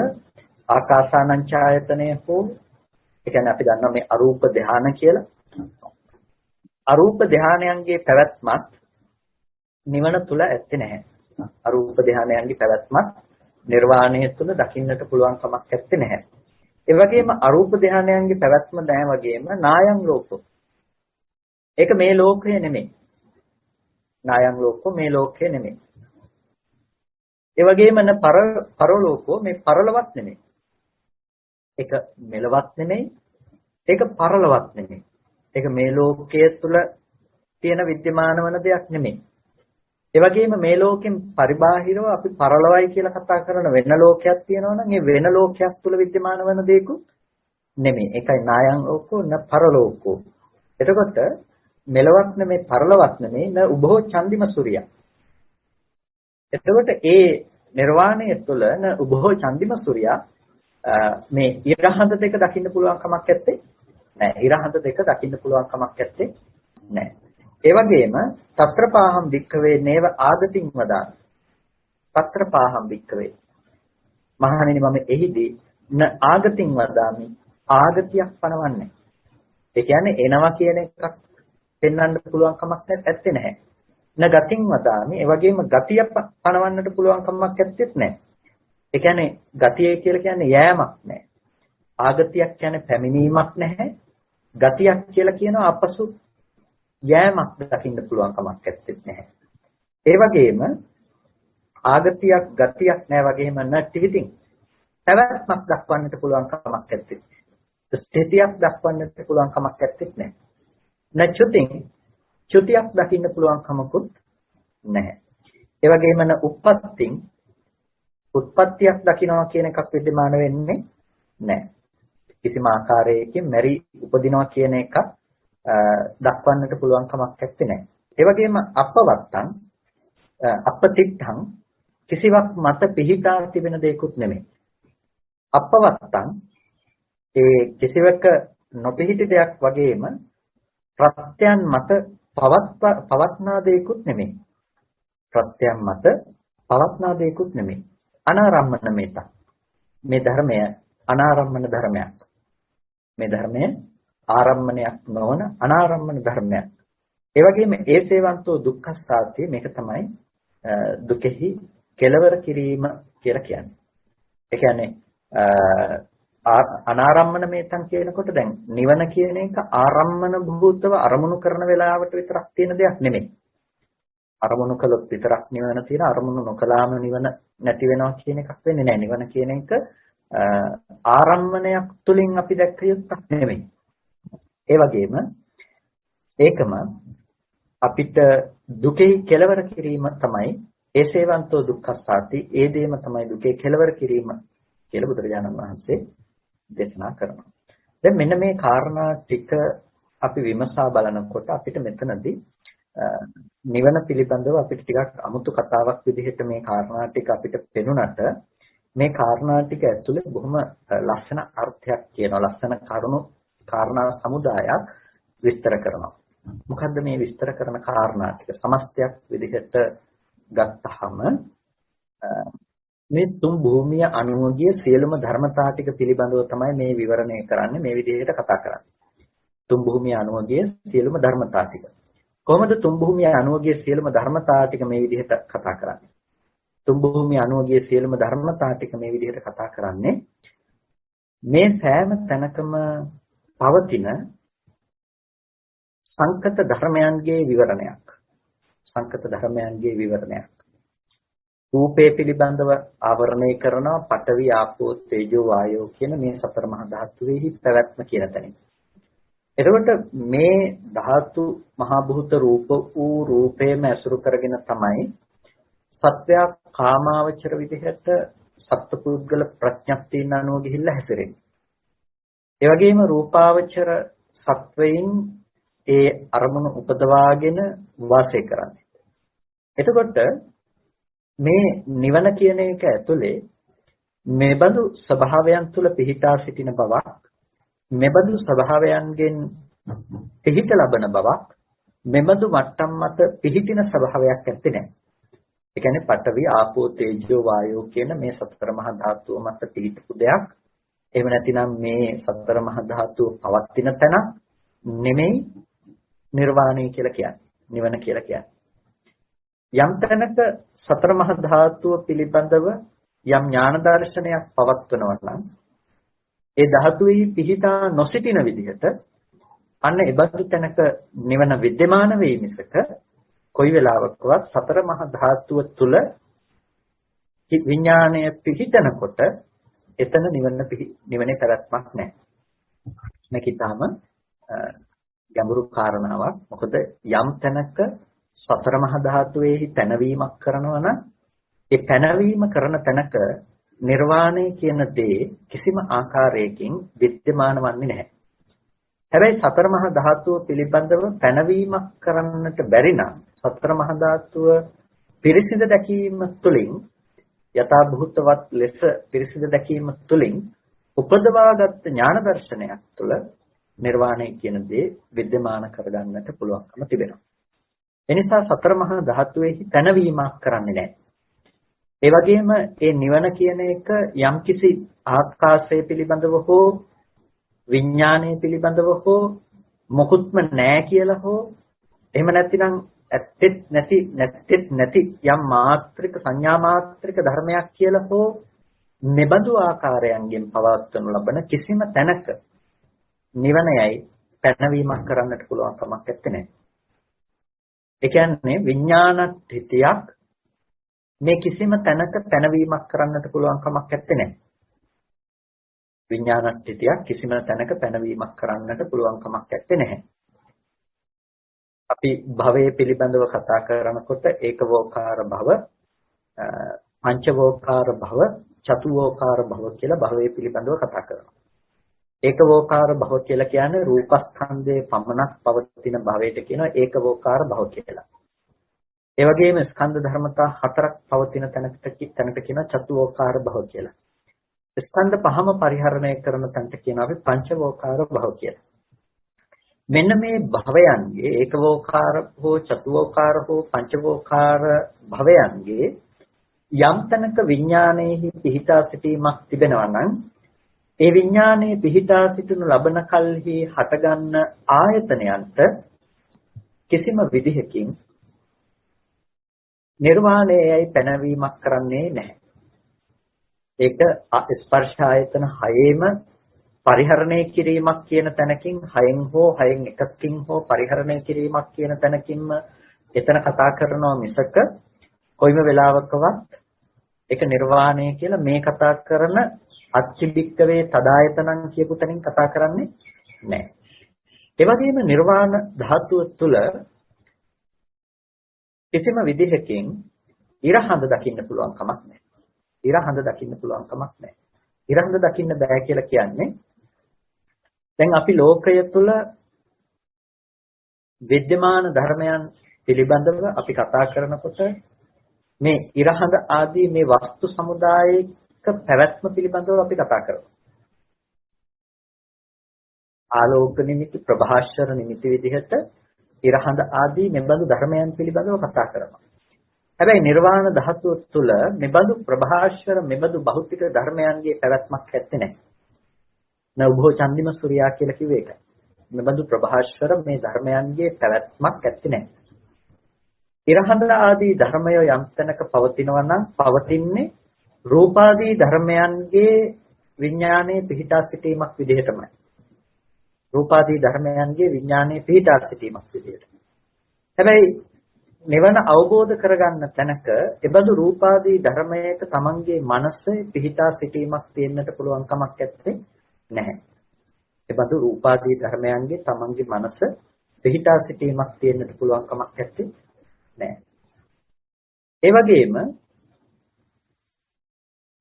ආකාසානං ඡායතනය හෝ ඒ කියන්නේ අපි දන්නවා මේ අරූප ධානය කියලා. අරූප ධානයන්ගේ පැවැත්මත් නිවන තුල ඇත්තේ නැහැ. අරූප ධානයන්ගේ පැවැත්මත් නිර්වාණය තුල දකින්නට පුළුවන් කමක් ඇත්තේ නැහැ. ඒ වගේම අරූප ධානයන්ගේ පැවැත්ම නැහැ වගේම නායං ලෝකෝ. ඒක මේ ලෝකය නෙමෙයි. නායං ලෝකෝ මේ ලෝකය නෙමෙයි. ඒ වගේම පරලෝකෝ මේ පරලවත් නෙමෙයි. ඒක මෙලවත් නෙමෙයි. ඒක පරලවත් නෙමෙයි. ඒක මේ ලෝකයේ තුල තියෙන විද්‍යමාන වන දෙයක් නෙමෙයි. ඒ වගේම මේ ලෝකෙන් පරිබාහිරව අපි පරලොවයි කියලා කතා කරන වෙන ලෝකයක් තියෙනවා නම් ඒ වෙන ලෝකයක් තුල විද්‍යමාන වන දෙයක්ුත් නෙමෙයි. ඒකයි නායං ලෝකෝ න පරලෝකෝ. එතකොට මෙලවත් නෙමෙයි පරලොවත් නෙමෙයි න උභෝ චන්දිම සූර්යයා. එතකොට ඒ නිර්වාණය තුළ න උභෝ චන්දිම සූර්යයා මේ ඉරහඳ දෙක දකින්න පුළුවන් කමක් නැත්තේ නෑ. ඉරහඳ දෙක දකින්න පුළුවන් කමක් නැත්තේ නෑ. ඒ වගේම తත්‍රපාහම් වික්කවේ නේව ආගතින් වදාන. తත්‍රපාහම් වික්කවේ. මහණෙනි මම එහිදී න ආගතින් වදාමි. ආගතියක් පනවන්නේ. ඒ කියන්නේ එනවා කියන එකක් පෙන්වන්න පුළුවන් කමක් නැත්තේ නැහැ. න ගතින් වදාමි. ඒ වගේම ගතිය පනවන්නට පුළුවන් කමක් නැත්තේත් නැහැ. ඒ කියන්නේ ගතිය කියලා කියන්නේ යෑමක් නැහැ. ආගතියක් කියන්නේ පැමිණීමක් නැහැ. ගතියක් කියලා කියනවා අපසු යෑමක් දකින්න පුළුවන් කමක් නැත්තේ නැහැ. ඒ වගේම ආගතියක් ගතියක් නැහැ වගේම නැතිවිතින් පැවැත්මක් දක්වන්නට පුළුවන් කමක් නැත්තේ. ස්ථිතියක් දක්වන්නට පුළුවන් කමක් නැත්තේ නැහැ. නැචුතින් චුතියක් දකින්න පුළුවන් කමකුත් නැහැ. ඒ වගේම උප්පත්තින් උත්පත්තියක් දකින්නවා කියන එකක් විද්‍යමාන වෙන්නේ නැහැ. කිසිම ආකාරයකින් මෙරි උපදිනවා කියන එකක් දක්වන්නට පුළුවන් කමක් නැත්තේ නෑ. ඒ වගේම අපවත්තං අපතිත්තං කිසිවක් මත පිහිටා තිබෙන දෙයක්ුත් නෙමෙයි. අපවත්තං ඒ කිසිවක නොපිහිටි දෙයක් වගේම ප්‍රත්‍යයන් මත පවත්නා දෙයක්ුත් නෙමෙයි. ප්‍රත්‍යයන් මත පවත්නා දෙයක්ුත් නෙමෙයි. අනාරම්මන මේත. මේ ධර්මය අනාරම්මන ධර්මයක්. මේ ධර්මය ආරම්මණයක් නොවන අනාරම්මන ධර්මයක්. ඒ වගේම ඒසේවන්තෝ දුක්ඛස්සාති මේක තමයි දුකෙහි කෙලවර කිරීම කියලා කියන්නේ. ඒ කියන්නේ අනාරම්මන මේතන් කියනකොට දැන් නිවන කියන එක ආරම්මන භූතව අරමුණු කරන වෙලාවට විතරක් තියෙන දෙයක් නෙමෙයි. අරමුණු කළොත් විතරක් නිවන තියෙන අරමුණු නොකලාම නිවන නැති වෙනවා කියන එකක් වෙන්නේ නැහැ. නිවන කියන එක ආරම්මණයක් තුලින් අපි දැක්ක යුත්තක් නෙමෙයි. ඒ වගේම ඒකම අපිට දුකෙහි කෙලවර කිරීම තමයි ඒසේවන්තෝ දුක්ඛස්සාති. ඒ දෙයම තමයි දුකේ කෙලවර කිරීම කියලා බුදුරජාණන් වහන්සේ දේශනා කරනවා. දැන් මෙන්න මේ කාරණා ටික අපි විමසා බලනකොට අපිට මෙතනදී නිවන පිළිබඳව අපිට ටිකක් අමුතු කතාවක් විදිහට මේ කාරණා ටික අපිට පෙනුනට මේ කාරණා ටික ඇතුලේ බොහොම ලස්සන අර්ථයක් කියනවා. ලස්සන කාරණා සමුදායක් විස්තර කරනවා. මොකද්ද මේ විස්තර කරන කාරණා ටික? සමස්තයක් විදිහට ගත්තහම මේ තුන් භූමිය අනුවගිය සියලුම ධර්මතා ටික පිළිබඳව තමයි මේ විවරණය කරන්නේ. මේ විදිහට කතා කරන්නේ. තුන් භූමිය අනුවගිය සියලුම ධර්මතා ටික. කොහොමද තුන් භූමිය අනුවගිය සියලුම ධර්මතා ටික මේ විදිහට කතා කරන්නේ? තුන් භූමිය අනුවගිය සියලුම ධර්මතා ටික මේ විදිහට කතා කරන්නේ මේ සෑම තැනකම පවතින සංකත ධර්මයන්ගේ විවරණයක්. සංකත ධර්මයන්ගේ විවරණයක්. රූපේ පිළිබඳව ආවරණය කරන පඨවි ආපෝ තේජෝ වායෝ කියන මේ සතර මහා ධාතුෙහි පැවැත්ම කියන තැනින්. එතකොට මේ ධාතු මහා භූත රූප වූ රූපේම ඇසුරු කරගෙන තමයි සත්‍යය කාමාවචර විදිහට සත්පුද්ගල ප්‍රඥප්තියන අනුව ගිහිල්ලා හැසිරෙන්නේ. ඒ වගේම රූපාවචර සත්වයින් ඒ අරමුණු උපදවාගෙන වාසය කරන්නේ. එතකොට මේ නිවන කියන එක ඇතුලේ මෙබඳු ස්වභාවයන් තුල පිහිටා සිටින බවක්, මෙබඳු ස්වභාවයන්ගෙන් පිහිට ලබන බවක්, මෙබඳු මට්ටම් මත පිහිටින ස්වභාවයක් ඇත්තේ නැහැ. ඒ කියන්නේ පඨවි, ආපෝ, තේජෝ, වායෝ කියන මේ සතර මහා ධාතුව මත පිහිටපු දෙයක්. එහෙම නැතිනම් මේ සතර මහා ධාතුව පවතින තැන නෙමෙයි නිර්වාණය කියලා කියන්නේ. නිවන කියලා කියන්නේ. යම් තැනක සතර මහා ධාතුව පිළිබඳව යම් ඥාන දර්ශනයක් පවත්වනවා නම් ඒ ධාතුවේ පිහිටා නොසිටින විදිහට අන්න ඒබඳු තැනක නිවන विद्यमान වෙයි මිසක කොයි වෙලාවකවත් සතර මහා ධාතුව තුල විඥාණය පිහිටනකොට එතන නිවනේ පැවැත්මක් නැහැ. මේක ඊටාම ගැඹුරු කාරණාවක්. මොකද යම් තැනක සතර මහා ධාතුවේහි පැනවීමක් කරනවා නම් ඒ පැනවීම කරන තැනක නිර්වාණය කියන දේ කිසිම ආකාරයකින් विद्यमान වන්නේ නැහැ. හැබැයි සතර මහා ධාතුව පිළිබඳව පැනවීමක් කරන්නට බැරි නම් සතර මහා ධාතුව පිරිසිදු දැකීම තුළින් යථා භූතවත් ලෙස පිරිසිදු දැකීම තුළින් උපදවාගත් ඥාන දර්ශනයක් තුළ නිර්වාණය කියන දේ विद्यमान කරගන්නට පුළුවන්කම තිබෙනවා. එනිසා සතර මහා ධාතුවේහි පැනවීමක් කරන්නේ නැහැ. ඒ වගේම මේ නිවන කියන එක යම්කිසි ආකාශය පිළිබඳව හෝ විඥානය පිළිබඳව හෝ මොකුත්ම නැහැ කියලා හෝ එහෙම නැතිනම් ඇත්තෙත් නැති යම් මාත්‍රික සංඥා මාත්‍රික ධර්මයක් කියලා හෝ මෙබඳු ආකාරයන්ගෙන් පවත්වනු ලබන කිසිම තැනක නිවනයයි පැනවීමක් කරන්නට පුළුවන් කමක් නැත්තේ. ඒ කියන්නේ විඥානත්‍ත්‍යයක් මේ කිසිම තැනක පැනවීමක් කරන්නට පුළුවන් කමක් නැත්තේ. විඥානත්‍ත්‍යයක් කිසිම තැනක පැනවීමක් කරන්නට පුළුවන් කමක් නැත්තේ. අපි භවයේ පිළිබඳව කතා කරනකොට ඒකවෝකාර භව, පංචවෝකාර භව, චතුවෝකාර භව කියලා භවයේ පිළිබඳව කතා කරනවා. ඒකවෝකාර භව කියලා කියන්නේ රූපස්කන්ධයේ පමණක් පවතින භවයට කියනවා ඒකවෝකාර භව කියලා. ඒ වගේම ස්කන්ධ ධර්මතා හතරක් පවතින තැනට කියනවා චතුවෝකාර භව කියලා. ස්කන්ධ පහම පරිහරණය කරන තැනට කියනවා අපි පංචවෝකාර භව කියලා. මෙන්න මේ භවයන්ගේ ඒකවෝකාර හෝ චතුවෝකාර හෝ පංචවෝකාර භවයන්ගේ යම් තැනක විඥානයේහි පිහිටා සිටීමක් තිබෙනවා නම් ඒ විඥානයේ පිහිටා සිටිනු ලබන කල්හි හටගන්න ආයතනයන්ට කිසිම විදිහකින් නිර්වාණයයි පැනවීමක් කරන්නේ නැහැ. ඒක ස්පර්ශ ආයතන හයේම පරිහරණය කිරීමක් කියන තැනකින් හයෙන් හෝ හයෙන් එකකින් හෝ පරිහරණය කිරීමක් කියන තැනකින්ම එතන කතා කරනවා මිසක කොයිම වෙලාවකවත් ඒක නිර්වාණය කියලා මේ කතා කරන අච්චිබික්කවේ තදායතනං කියපු තැනින් කතා කරන්නේ නැහැ. ඒ වගේම නිර්වාණ ධාතුව තුළ කිසිම විදිහකින් ඉරහඳ දකින්න පුළුවන් කමක් නැහැ. ඉරහඳ දකින්න පුළුවන් කමක් නැහැ. ඉරහඳ දකින්න බෑ කියලා කියන්නේ දැන් අපි ලෝකය තුළ විද්‍යමාන ධර්මයන් පිළිබඳව අපි කතා කරනකොට මේ ඉරහඳ ආදී මේ වස්තු සමුදායයක පැවැත්ම පිළිබඳව අපි කතා කරනවා. ආලෝක නිමිති, ප්‍රභාස්වර නිමිති විදිහට ඉරහඳ ආදී මෙබඳු ධර්මයන් පිළිබඳව කතා කරනවා. හැබැයි නිර්වාණ ධාතුව තුළ මෙබඳු ප්‍රභාස්වර මෙබඳු භෞතික ධර්මයන්ගේ පැවැත්මක් ඇත්තේ නැහැ. නවභෝ චන්දිම සූර්යා කියලා කිව්වේ ඒකයි. මෙබඳු ප්‍රභාස්වර මේ ධර්මයන්ගේ පැවැත්මක් ඇත්තේ නැහැ. ඉරහඳ ආදී ධර්මය යම් තැනක පවතිනවා නම් පවතින්නේ රූපාදී ධර්මයන්ගේ විඥානයේ පිහිටා සිටීමක් විදිහටමයි. රූපාදී ධර්මයන්ගේ විඥානයේ පිහිටා සිටීමක් විදිහට. හැබැයි නිවන අවබෝධ කරගන්න තැනක එබඳු රූපාදී ධර්මයක තමන්ගේ මනසේ පිහිටා සිටීමක් තියෙන්නට පුළුවන් කමක් නැත්තේ නැහැ. එබඳු රූපාදී ධර්මයන්ගේ තමන්ගේ මනස පිහිටා සිටීමක් තියෙන්නට පුළුවන් කමක් නැත්තේ නැහැ. ඒ වගේම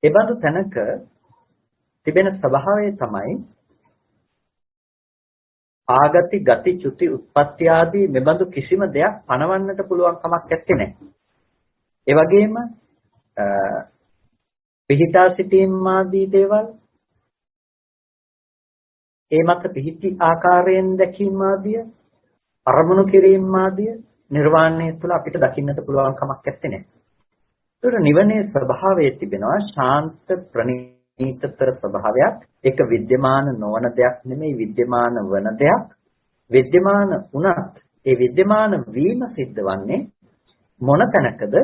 එබඳු තැනක තිබෙන ස්වභාවය තමයි ආගති ගති චුති උත්පත්ති ආදී මෙබඳු කිසිම දෙයක් පණවන්නට පුළුවන් කමක් නැත්තේ නෑ. ඒ වගේම පිහිටා සිටීම් ආදී දේවල් ඒ මත පිහිටි ආකාරයෙන් දැකීම ආදිය අරමුණු කිරීම ආදිය නිර්වාණය තුළ අපිට දකින්නට පුළුවන් කමක් නැත්තේ නෑ. ඒතර නිවනේ ස්වභාවය තිබෙනවා ශාන්ත ප්‍රණීතතර ස්වභාවයක්. ඒක විද්‍යමාන නොවන දෙයක් නෙමෙයි විද්‍යමාන වන දෙයක්. විද්‍යමාන වුණත් ඒ විද්‍යමාන වීම සිද්ධ වන්නේ මොන තැනකද?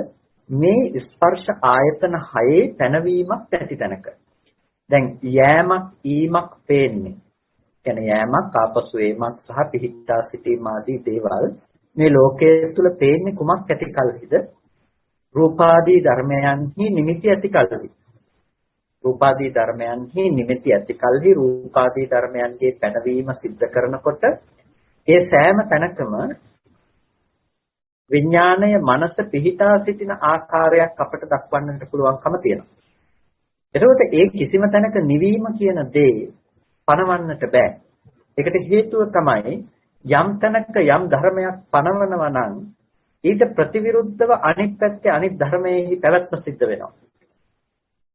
මේ ස්පර්ශ ආයතන හයේ පැනවීමක් ඇති තැනක. දැන් යෑමක් ඊමක් පේන්නේ. කියන්නේ යෑමක් ආපසු ඒමක් සහ පිහිටා සිටීම ආදී දේවල් මේ ලෝකයේ තුල පේන්නේ කුමක් ඇති කල්හිද? රූපාදී ධර්මයන්හි නිමිති ඇති කල්හි. රූපාදී ධර්මයන්හි නිමිති ඇති කල්හි රූපාදී ධර්මයන්ගේ පැනවීම සිද්ධ කරනකොට ඒ සෑම තැනකම විඥාණය මනස පිහිටා සිටින ආකාරයක් අපට දක්වන්නට පුළුවන්කම තියෙනවා. එතකොට ඒ කිසිම තැනක නිවීම කියන දේ පනවන්නට බෑ. ඒකට හේතුව තමයි යම් තැනක යම් ධර්මයක් පනවනවා නම් ඊට ප්‍රතිවිරුද්ධව අනිත් පැත්තේ අනිත් ධර්මයේහි පැවැත්ම සිද්ධ වෙනවා.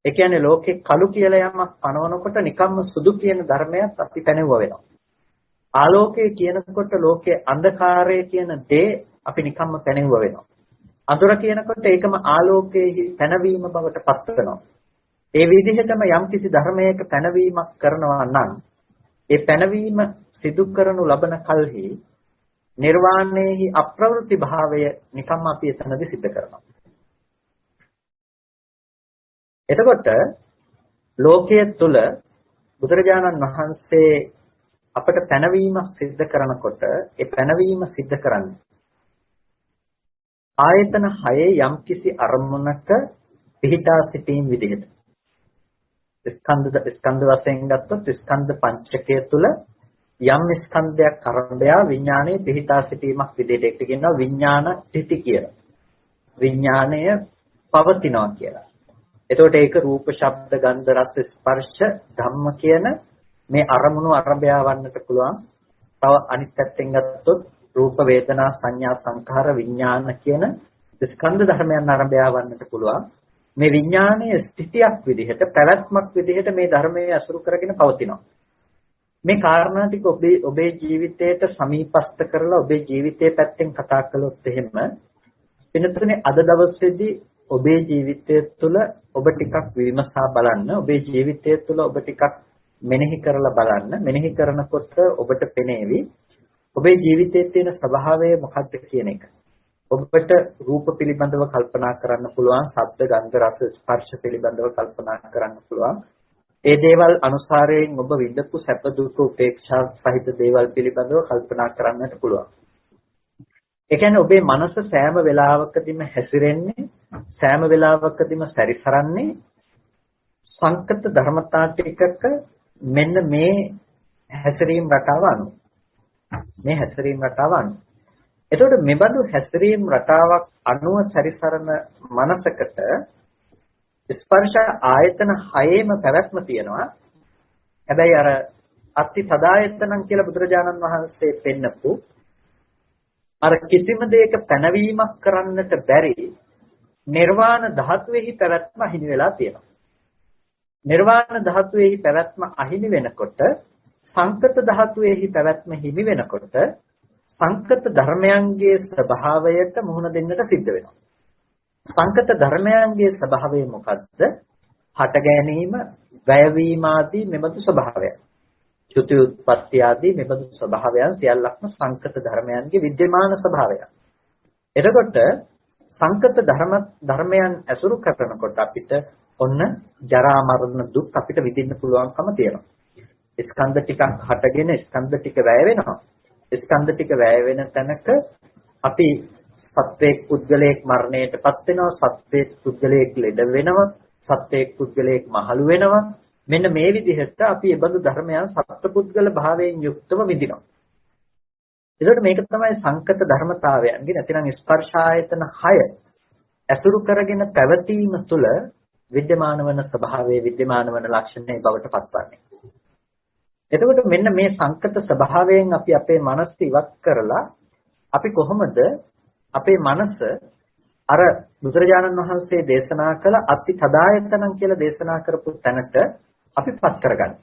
ඒ කියන්නේ ලෝකේ කළු කියලා යමක් පනවනකොට නිකම්ම සුදු කියන ධර්මයක් අපි පැනෙවුවා වෙනවා. ආලෝකය කියනකොට ලෝකයේ අන්ධකාරය කියන දේ අපි නිකම්ම පැනෙවුවා වෙනවා. අඳුර කියනකොට ඒකම ආලෝකයේ පැනවීම බවට පත් වෙනවා. ඒ විදිහටම යම්කිසි ධර්මයක පැනවීමක් කරනවා නම් ඒ පැනවීම සිදු කරනු ලබන කල්හි නිර්වාණයෙහි අප්‍රවෘත්ති භාවය නිකම්ම අපි එතනදී සිද්ධ කරනවා. එතකොට ලෝකයේ තුල බුදුරජාණන් වහන්සේ අපට පැනවීමක් සිද්ධ කරනකොට ඒ පැනවීම සිද්ධ කරන්නේ ආයතන හයේ යම්කිසි අරමුණක පිහිටා සිටීම විදිහට. ස්කන්ධ වශයෙන් ගත්තොත් ස්කන්ධ පංචකය තුල යම් ස්කන්ධයක් අරඹය විඥානයේ පිහිටා සිටීමක් විදිහට ඒකට කියනවා විඥාන තිති කියලා. විඥාණය පවතිනවා කියලා. එතකොට ඒක රූප, ශබ්ද, ගන්ධ, රස, ස්පර්ශ, ධම්ම කියන මේ අරමුණු අරඹය වන්නට පුළුවන්. තව අනිත් පැත්තෙන් ගත්තොත් රූප, වේදනා, සංඥා, සංඛාර, විඥාන කියන ස්කන්ධ ධර්මයන් අරඹය වන්නට පුළුවන්. මේ විඥානයේ ස්ථිතියක් විදිහට පැවැත්මක් විදිහට මේ ධර්මයේ අසුරු කරගෙන පවතිනවා. මේ කාරණා ටික ඔබේ ජීවිතයට සමීපස්ත කරලා ඔබේ ජීවිතයේ පැත්තෙන් කතා කළොත් එහෙම වෙනතුනේ අද දවසේදී ඔබේ ජීවිතය තුළ ඔබ ටිකක් විමසා බලන්න. ඔබේ ජීවිතය තුළ ඔබ ටිකක් මෙනෙහි කරලා බලන්න. මෙනෙහි කරනකොට ඔබට පෙනේවි ඔබේ ජීවිතයේ තියෙන ස්වභාවය මොකක්ද කියන එක. ඔබට රූප පිළිබඳව කල්පනා කරන්න පුළුවන්, ශබ්ද, ගන්ධ, රස, ස්පර්ශ පිළිබඳව කල්පනා කරන්න පුළුවන්. ඒ දේවල් අනුසාරයෙන් ඔබ විඳපු සැප දුක උපේක්ෂා සහිත දේවල් පිළිබඳව කල්පනා කරන්නට පුළුවන්. ඒ කියන්නේ ඔබේ මනස සෑම වෙලාවකදීම හැසිරෙන්නේ, සෑම වෙලාවකදීම සැරිසරන්නේ සංකත ධර්මතා ටිකක මෙන්න මේ හැසිරීම රටාව අනුව. මේ හැසිරීම රටාව අනුව. එතකොට මෙබඳු හැසිරීම රටාවක් අනුව සැරිසරන මනසකට ස්පර්ශ ආයතන හයේම පැවැත්ම තියෙනවා. හැබැයි අර අත්ති සදායතනං කියලා බුදුරජාණන් වහන්සේ පෙන්නපු අර කිසිම දෙයක පැනවීමක් කරන්නට බැරි නිර්වාණ ධාතුවේහි පැවැත්ම අහිමි වෙලා තියෙනවා. නිර්වාණ ධාතුවේහි පැවැත්ම අහිමි වෙනකොට සංකත ධාතුවේහි පැවැත්ම හිමි වෙනකොට සංකත ධර්මයන්ගේ ස්වභාවයට මුහුණ දෙන්නට සිද්ධ වෙනවා. සංකත ධර්මයන්ගේ ස්වභාවය මොකද්ද? හට ගැනීම, වැයවීම ආදී මෙබඳු ස්වභාවයන්. චුති උත්පත්ති ආදී මෙබඳු ස්වභාවයන් සියල්ලක්ම සංකත ධර්මයන්ගේ විද්‍යමාන ස්වභාවයන්. එතකොට සංකත ධර්මයන් ඇසුරු කරනකොට අපිට ඔන්න ජරා මරණ දුක් අපිට විඳින්න පුළුවන්කම තියෙනවා. ස්කන්ධ ටිකක් හටගෙන ස්කන්ධ ටික වැය වෙනවා. ස්කන්ධ ටික වැය වෙන තැනක අපි සත්වයේ පුද්ගලයෙක් මරණයටපත් වෙනවා, සත්වයේ පුද්ගලයෙක් ලෙඩ වෙනවා, සත්වයේ පුද්ගලයෙක් මහලු වෙනවා. මෙන්න මේ විදිහට අපි ඒ බඳු ධර්මයන් සත්පුද්ගල භාවයෙන් යුක්තව විඳිනවා. ඒකට මේක තමයි සංකත ධර්මතාවයන්ගේ නැතිනම් ස්පර්ශායතන 6 ඇසුරු කරගෙන පැවතීම තුළ විද්‍යමාන වන ස්වභාවයේ විද්‍යමාන වන ලක්ෂණේ බවට පත්වන්නේ. එතකොට මෙන්න මේ සංකත ස්වභාවයෙන් අපි අපේ මනස ඉවත් කරලා අපි කොහොමද අපේ මනස අර බුදුරජාණන් වහන්සේ දේශනා කළ අති සදායතනං කියලා දේශනා කරපු තැනට අපිපත් කරගන්නේ.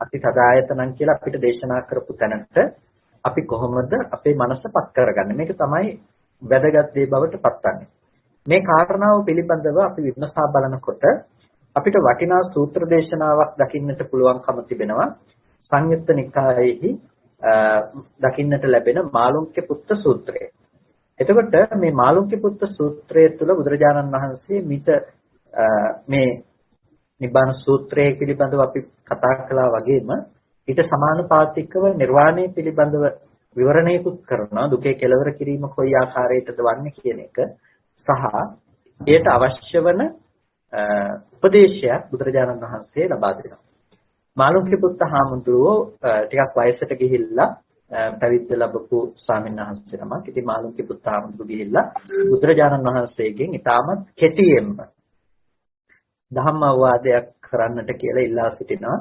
අති සදායතනං කියලා අපිට දේශනා කරපු තැනට අපි කොහොමද අපේ මනසපත් කරගන්නේ? මේක තමයි වැදගත් දේ බවට පත්වන්නේ. මේ කාරණාව පිළිබඳව අපි විමසා බලනකොට අපිට වටිනා සූත්‍ර දේශනාවක් දකින්නට පුළුවන්කම තිබෙනවා සංයුත්ත නිකායේහි දකින්නට ලැබෙන මාළුක්‍ය පුත්ත සූත්‍රය. එතකොට මේ මාළුක්‍ය පුත්ත සූත්‍රය තුළ බුදුරජාණන් වහන්සේ මේ නිබ්බාන සූත්‍රය පිළිබඳව අපි කතා කළා වගේම ඊට සමානුපාතිකව නිර්වාණය පිළිබඳව විවරණයකුත් කරනවා. දුකේ කෙලවර කිරීම කොයි ආකාරයකටද වන්නේ කියන එක සහ එයට අවශ්‍ය වන උපදේශයක් බුදුරජාණන් වහන්සේ ලබා දෙනවා. මාළුක්‍ය පුත්ත හාමුදුරුවෝ ටිකක් වයසට ගිහිල්ලා පැවිද්ද ලැබපු ස්වාමීන් වහන්සේ නමක්. ඉතින් මාළුක්‍ය පුත්ත හාමුදුරුවෝ ගිහිල්ලා බුදුරජාණන් වහන්සේගෙන් ඉතාමත් කෙටියෙන්ම ධම්ම අවවාදයක් කරන්නට කියලා ඉල්ලා සිටිනවා.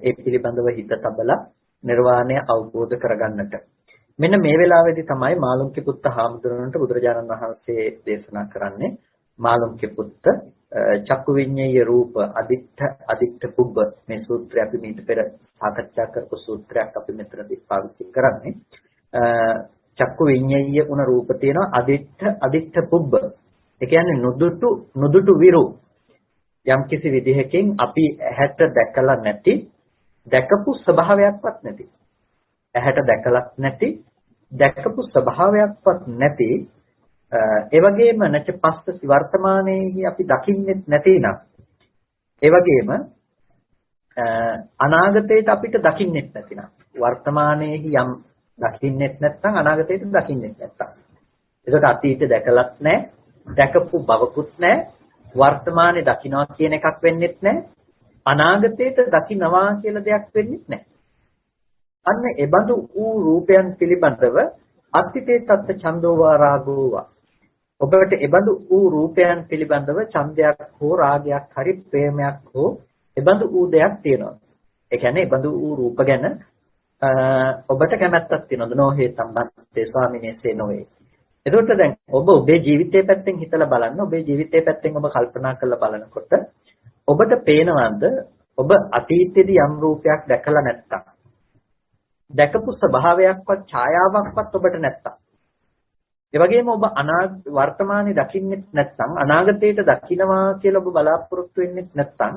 ඒ පිළිබඳව හිත තබලා නිර්වාණය අවබෝධ කරගන්නට. මෙන්න මේ වෙලාවේදී තමයි මාළුක්‍ය පුත්ත හාමුදුරුවන්ට බුදුරජාණන් වහන්සේ දේශනා කරන්නේ මාළුක්‍ය පුත්ත චක්කු විඤ්ඤාය රූප අදිත්ත පුබ්බ මේ සූත්‍රය අපි මීට පෙර සාකච්ඡා කරපු සූත්‍රයක් අපි මෙතනදී පාවිච්චි කරන්නේ. චක්කු විඤ්ඤාය උන රූප තියෙනවා අදිත්ත පුබ්බ. ඒ කියන්නේ නුදුටු විරු. යම්කිසි විදිහකින් අපි ඇහැට දැකලා නැති දැකපු ස්වභාවයක්වත් නැති. ඇහැට දැකලත් නැති දැකපු ස්වභාවයක්වත් නැති ඒ වගේම නැච පස්ස වර්තමානයේහි අපි දකින්නේ නැතිනම් ඒ වගේම අනාගතයට අපිට දකින්නෙත් නැතිනම් වර්තමානයේහි යම් දකින්නෙත් නැත්නම් අනාගතයට දකින්නෙත් නැත්නම් ඒකට අතීතය දැකලත් නැහැ දැකපු බවකුත් නැහැ වර්තමානයේ දකින්නවා කියන එකක් වෙන්නෙත් නැහැ අනාගතයට දකින්නවා කියලා දෙයක් වෙන්නෙත් නැහැ අන්න එබඳු වූ රූපයන් පිළිබඳව අත්තිතේ තත්ත ඡන්தோවා රාගෝවා ඔබට එබඳු වූ රූපයන් පිළිබඳව ඡන්දයක් හෝ රාගයක් හරි ප්‍රේමයක් හෝ එබඳු වූ දෙයක් තියෙනවා. ඒ කියන්නේ එබඳු වූ රූප ගැන ඔබට කැමැත්තක් තියෙනවද? නොහේ සම්බන්ධයේ ස්වාමිනේසේ නොවේ. එතකොට දැන් ඔබ ඔබේ ජීවිතයේ පැත්තෙන් හිතලා බලන්න. ඔබේ ජීවිතයේ පැත්තෙන් ඔබ කල්පනා කරලා බලනකොට ඔබට පේනවද ඔබ අතීතයේදී යම් රූපයක් දැකලා නැත්තම් දැකපු ස්වභාවයක්වත් ඡායාවක්වත් ඔබට නැත්තම් ඒ වගේම ඔබ වර්තමානයේ දකින්නෙත් නැත්නම් අනාගතයට දකින්නවා කියලා ඔබ බලාපොරොත්තු වෙන්නෙත් නැත්නම්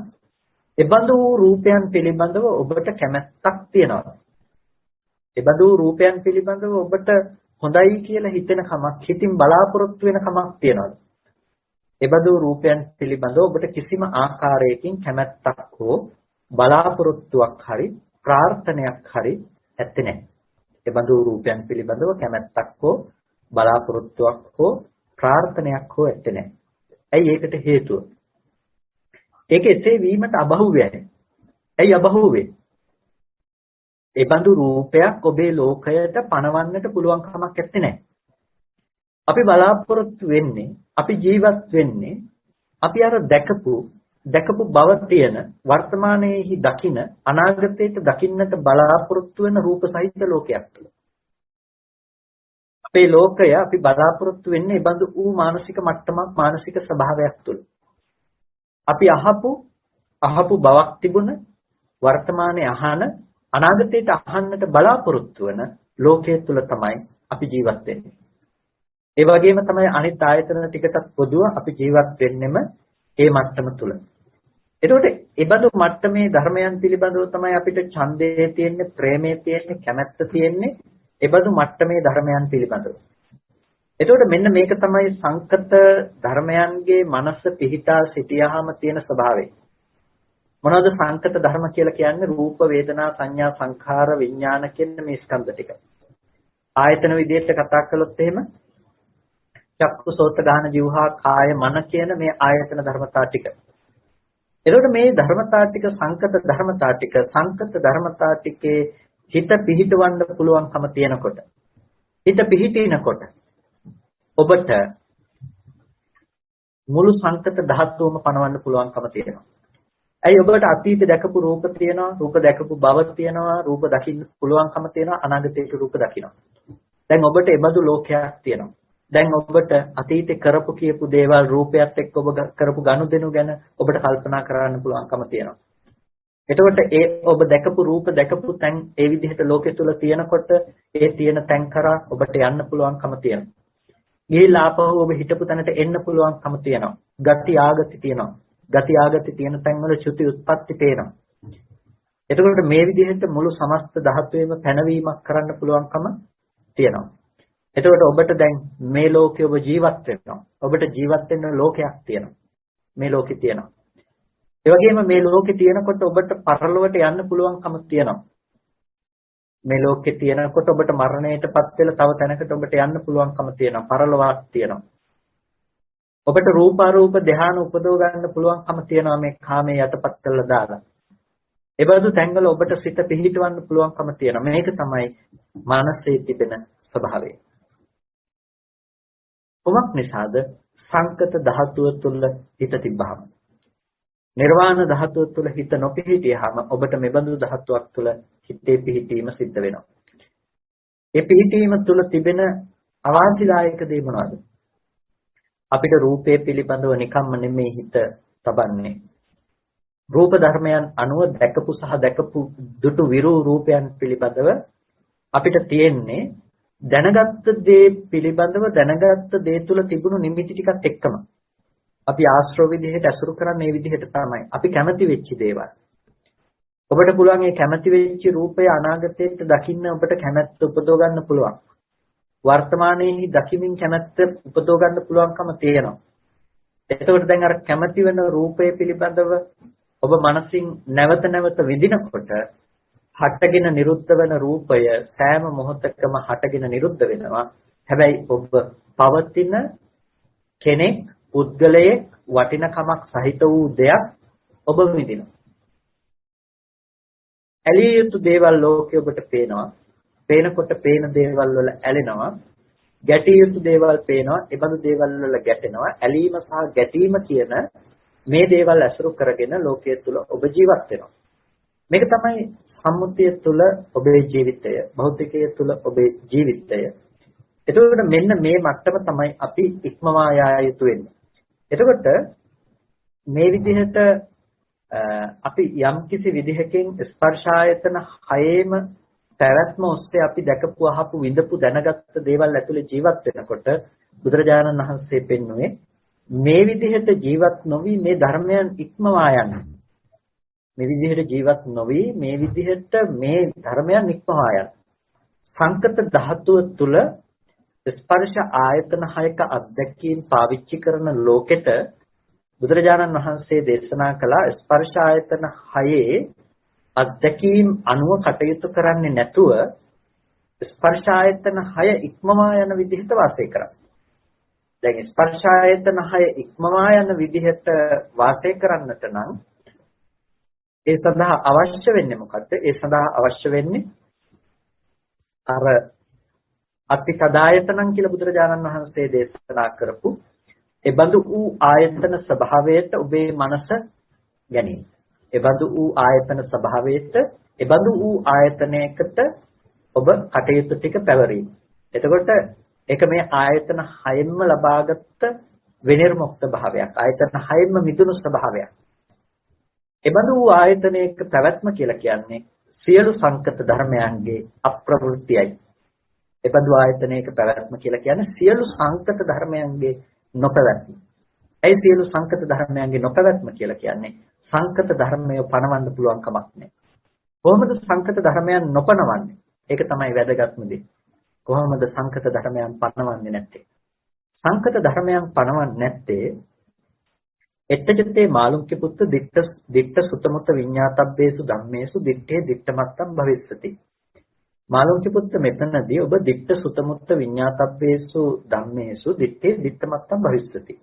එබඳු රූපයන් පිළිබඳව ඔබට කැමැත්තක් තියෙනවා. එබඳු රූපයන් පිළිබඳව ඔබට හොඳයි කියලා හිතෙන කමක් හිතින් බලාපොරොත්තු වෙන කමක් තියෙනවා. එබඳු රූපයන් පිළිබඳව ඔබට කිසිම ආකාරයකින් කැමැත්තක් හෝ බලාපොරොත්තුවක් හරි ප්‍රාර්ථනයක් හරි ඇත්තේ නැහැ. එබඳු රූපයන් පිළිබඳව කැමැත්තක් හෝ බලාපොරොත්තුවක් හෝ ප්‍රාර්ථනයක් හෝ ඇත්තේ නැහැ. ඇයි ඒකට හේතුව? ඒක එසේ වීමට අබහුවයයි. ඇයි අබහුවේ? ඒ බඳු රූපයක් ඔබේ ලෝකයට පණවන්නට පුළුවන් කමක් නැත්තේ නෑ. අපි බලාපොරොත්තු වෙන්නේ, අපි ජීවත් වෙන්නේ, අපි අර දැකපු බව තියෙන වර්තමානයේහි දකින අනාගතයට දකින්නට බලාපොරොත්තු වෙන රූප සහිත ලෝකයක් තුළ. අපේ ලෝකය අපි බලාපොරොත්තු වෙන්නේ ඒ බඳු වූ මානසික මට්ටමක් මානසික ස්වභාවයක් තුළ. අපි අහපු බවක් තිබුණ වර්තමානයේ අහන අනාගතයට අහන්නට බලාපොරොත්තු වෙන ලෝකයේ තුල තමයි අපි ජීවත් වෙන්නේ. ඒ වගේම තමයි අනිත් ආයතන ටිකටත් පොදුව අපි ජීවත් වෙන්නෙම ඒ මට්ටම තුල. එතකොට ඒ බඳු මට්ටමේ ධර්මයන් පිළිබඳව තමයි අපිට ඡන්දේ තියෙන්නේ, ප්‍රේමේ තියෙන්නේ, කැමැත්ත තියෙන්නේ. ඒ බඳු මට්ටමේ ධර්මයන් පිළිබඳව. එතකොට මෙන්න මේක තමයි සංකත ධර්මයන්ගේ මනස පිහිටා සිටියාම තියෙන ස්වභාවය. මොනවද සංකත ධර්ම කියලා කියන්නේ? රූප, වේදනා, සංඥා, සංඛාර, විඥාන කියන මේ ස්කන්ධ ටික. ආයතන විදිහට කතා කළොත් එහෙම චක්කු, සෝත, ගාහන, જીවහා, කාය, මන කියන මේ ආයතන ධර්මතා ටික. එතකොට මේ ධර්මතා ටික සංකත ධර්මතා ටිකේ හිත පිහිටවන්න පුළුවන්කම තියෙනකොට, හිත පිහිටිනකොට ඔබට මුළු සංකත ධාතුවම පනවන්න පුළුවන්කම තියෙනවා. ඇයි ඔබට අතීත දැකපු රූප තියෙනවා, රූප දැකපු බව තියෙනවා, රූප දකින්න පුළුවන්කම තියෙනවා, අනාගතයේ රූප දකිනවා. දැන් ඔබට එබඳු ලෝකයක් තියෙනවා. දැන් ඔබට අතීතේ කරපු කියපු දේවල් රූපයත් එක්ක ඔබ කරපු ගනුදෙනු ගැන ඔබට කල්පනා කරන්න පුළුවන්කම තියෙනවා. එතකොට ඒ ඔබ දැකපු රූප දැකපු තැන් ඒ විදිහට ලෝකෙ තුල තියෙනකොට ඒ තියෙන තැන් කරා ඔබට යන්න පුළුවන්කම තියෙනවා. ගිහිල්ලා ආපහු ඔබ හිටපු තැනට එන්න පුළුවන්කම තියෙනවා. ගති ආගති තියෙනවා. ගති ආගති තියෙන තැන්වල චුති උත්පත්ති පේනවා. එතකොට මේ විදිහට මුළු සමස්ත ධාතුවේම පැනවීමක් කරන්න පුළුවන්කම තියෙනවා. එතකොට ඔබට දැන් මේ ලෝකේ ඔබ ජීවත් වෙනවා. ඔබට ජීවත් වෙන්න ලෝකයක් තියෙනවා. මේ ලෝකේ තියෙනවා. ඒ වගේම මේ ලෝකේ තියෙනකොට ඔබට පරලොවට යන්න පුළුවන්කම තියෙනවා. මේ ලෝකේ තියෙනකොට ඔබට මරණයටපත් වෙලා තව තැනකට ඔබට යන්න පුළුවන්කම තියෙනවා. පරලොවක් තියෙනවා. ඔබට රූපාරූප ධ්‍යාන උපදව ගන්න පුළුවන්කම තියෙනවා මේ කාමයේ යටපත් කරලා දාලා. ඒ බඳු තැන්වල ඔබට සිත පිහිටවන්න පුළුවන්කම තියෙනවා. මේක තමයි මානසයේ තිබෙන ස්වභාවය. කොමක් නිසාද? සංකත ධාතුව තුළ හිත තිබ්බහම. නිර්වාණ ධාතුව තුළ හිත නොපිහිටියාම ඔබට මෙබඳු ධාතුවක් තුළ හිතේ පිහිටීම සිද්ධ වෙනවා. ඒ පිහිටීම තුළ තිබෙන අවාසිදායක දේ මොනවද? අපිට රූපේ පිළිබඳව නිකම්ම නෙමෙයි හිත තබන්නේ. රූප ධර්මයන් අනුව දැකපු සහ දැකපු දුටු විරූ රූපයන් පිළිබඳව අපිට තියෙන්නේ දැනගත්ත දේ පිළිබඳව දැනගත්ත දේ තුළ තිබුණු නිමිති ටිකත් එක්කම අපි ආශ්‍රව විදිහට අසුරු කරන්නේ මේ විදිහට තමයි. අපි කැමති වෙච්ච දේවල්. ඔබට පුළුවන් මේ කැමති වෙච්ච රූපය අනාගතයට දකින්න ඔබට කැමැත්ත උපදව ගන්න පුළුවන්. වර්තමානයේ දකිමින් කැමැත්ත උපදව ගන්න පුළුවන්කම තියෙනවා. එතකොට දැන් අර කැමති වෙන රූපය පිළිබඳව ඔබ මනසින් නැවත නැවත විඳිනකොට හටගෙන නිරුද්ධ වෙන රූපය සෑම මොහොතකම හටගෙන නිරුද්ධ වෙනවා. හැබැයි ඔබ පවතින කෙනෙක් පුද්ගලයෙක් වටිනකමක් සහිත වූ දෙයක් ඔබ විඳිනවා. ඇලිය යුතු දේවල් ලෝකේ ඔබට පේනවා. පේනකොට පේන දේවල් වල ඇලෙනවා. ගැටිය යුතු දේවල් පේනවා. ඒ බඳු දේවල් වල ගැටෙනවා. ඇලීම සහ ගැටීම කියන මේ දේවල් අසුරු කරගෙන ලෝකයේ තුල ඔබ ජීවත් වෙනවා. මේක තමයි සම්මුතිය තුල ඔබේ ජීවිතය, භෞතිකයේ තුල ඔබේ ජීවිතය. එතකොට මෙන්න මේ මට්ටම තමයි අපි ඉක්මවා යා යුතු වෙන්නේ. එතකොට මේ විදිහට අපි යම්කිසි විදිහකින් ස්පර්ශායතන හයේම පැවැත්ම ඔස්සේ අපි දැකපු අහපු විඳපු දැනගත්ත දේවල් ඇතුලේ ජීවත් වෙනකොට බුදුරජාණන් වහන්සේ පෙන්වුවේ මේ විදිහට ජීවත් නොවි මේ ධර්මයන් ඉක්මවා යන්න. මේ විදිහට ජීවත් නොවි මේ විදිහට මේ ධර්මයන් ඉක්මවා යන්න. සංකත ධාතුව තුල ස්පර්ශ ආයතන හයක අධ්‍යක්ීම් පාවිච්චි කරන ලෝකෙට බුදුරජාණන් වහන්සේ දේශනා කළ ස්පර්ශ ආයතන හයේ අධ්‍යක්ීම් අනුව කටයුතු කරන්නේ නැතුව ස්පර්ශ ආයතන හය ඉක්මවා යන විදිහට වාසය කරා. දැන් ස්පර්ශ ආයතන හය ඉක්මවා යන විදිහට වාසය කරන්නට නම් ඒ සඳහා අවශ්‍ය වෙන්නේ මොකද්ද? ඒ සඳහා අවශ්‍ය වෙන්නේ අර අත්තිසදායතනං කියලා බුදුරජාණන් වහන්සේ දේශනා කරපු ඒ බඳු වූ ආයතන ස්වභාවයට ඔබේ මනස ගැනීම. ඒ බඳු වූ ආයතන ස්වභාවයට ඒ බඳු වූ ආයතනයකට ඔබ කටයුතු ටික පැවරීම. එතකොට ඒක මේ ආයතන හයෙන්ම ලබාගත් විනිර්මුක්ත භාවයක්. ආයතන හයෙන්ම මිදුණු ස්වභාවයක්. ඒ බඳු වූ ආයතනයක පැවැත්ම කියලා කියන්නේ සියලු සංකත ධර්මයන්ගේ අප්‍රවෘත්තියයි. එබඳු ආයතනයක පැවැත්ම කියලා කියන්නේ සියලු සංකත ධර්මයන්ගේ නොපැවැත්ම. ඒ සියලු සංකත ධර්මයන්ගේ නොපැවැත්ම කියලා කියන්නේ සංකත ධර්මය පණවන්න පුළුවන් කමක් නැහැ. කොහොමද සංකත ධර්මයන් නොපණවන්නේ? ඒක තමයි වැදගත්ම දේ. කොහොමද සංකත ධර්මයන් පණවන්නේ නැත්තේ? සංකත ධර්මයන් පණවන්නේ නැත්තේ එත්තජතේ මාළුක්‍ය පුත්ත දිට්ඨ සුතමුත විඤ්ඤාතබ්බේසු ධම්මේසු දිත්තේ දිත්තමත්තම් භවිස්සති. මාළුක්‍ය පුත්ත මෙතනදී ඔබ දිට්ඨ සුතමුත්ත විඤ්ඤාතබ්බේසු ධම්මේසු දිත්තේ දිත්තමත්තම් භවිස්සති.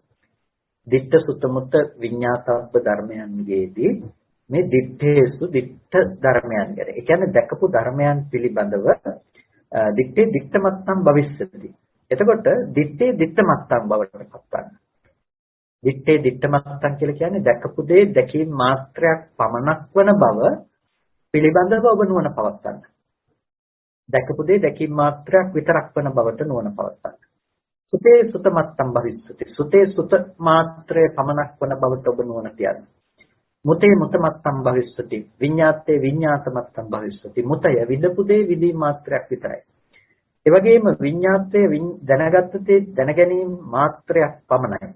දිට්ඨ සුතමුත්ත විඤ්ඤාතබ්බ ධර්මයන්ගේදී මේ දිත්තේසු දිට්ඨ ධර්මයන් ගැන. ඒ කියන්නේ දැකපු ධර්මයන් පිළිබඳව දිත්තේ දිත්තමත්තම් භවිස්සති. එතකොට දිත්තේ දිත්තමත්තම් බවට පත්වන්න. දිත්තේ දිත්තමත්තම් කියලා කියන්නේ දැකපු දේ දැකීම මාත්‍රයක් පමණක් වන බව පිළිබඳව ඔබ නුවණ පවත්වන්න. දැකපු දේ දැකීම මාත්‍රයක් විතරක් වන බවට නුවණ පවත්වන්න. සුතේ සුතමත්තම් භවිස්සති. සුතේ සුත මාත්‍රය පමණක් වන බවට ඔබ නුවණ තියන්න. මුතේ මුතමත්තම් භවිස්සති. විඤ්ඤාතේ විඤ්ඤාතමත්තම් භවිස්සති. මුතය විදපු දේ විදී මාත්‍රයක් විතරයි. ඒ වගේම විඤ්ඤාතයේ දැනගත්තේ දැනගැනීම මාත්‍රයක් පමණයි.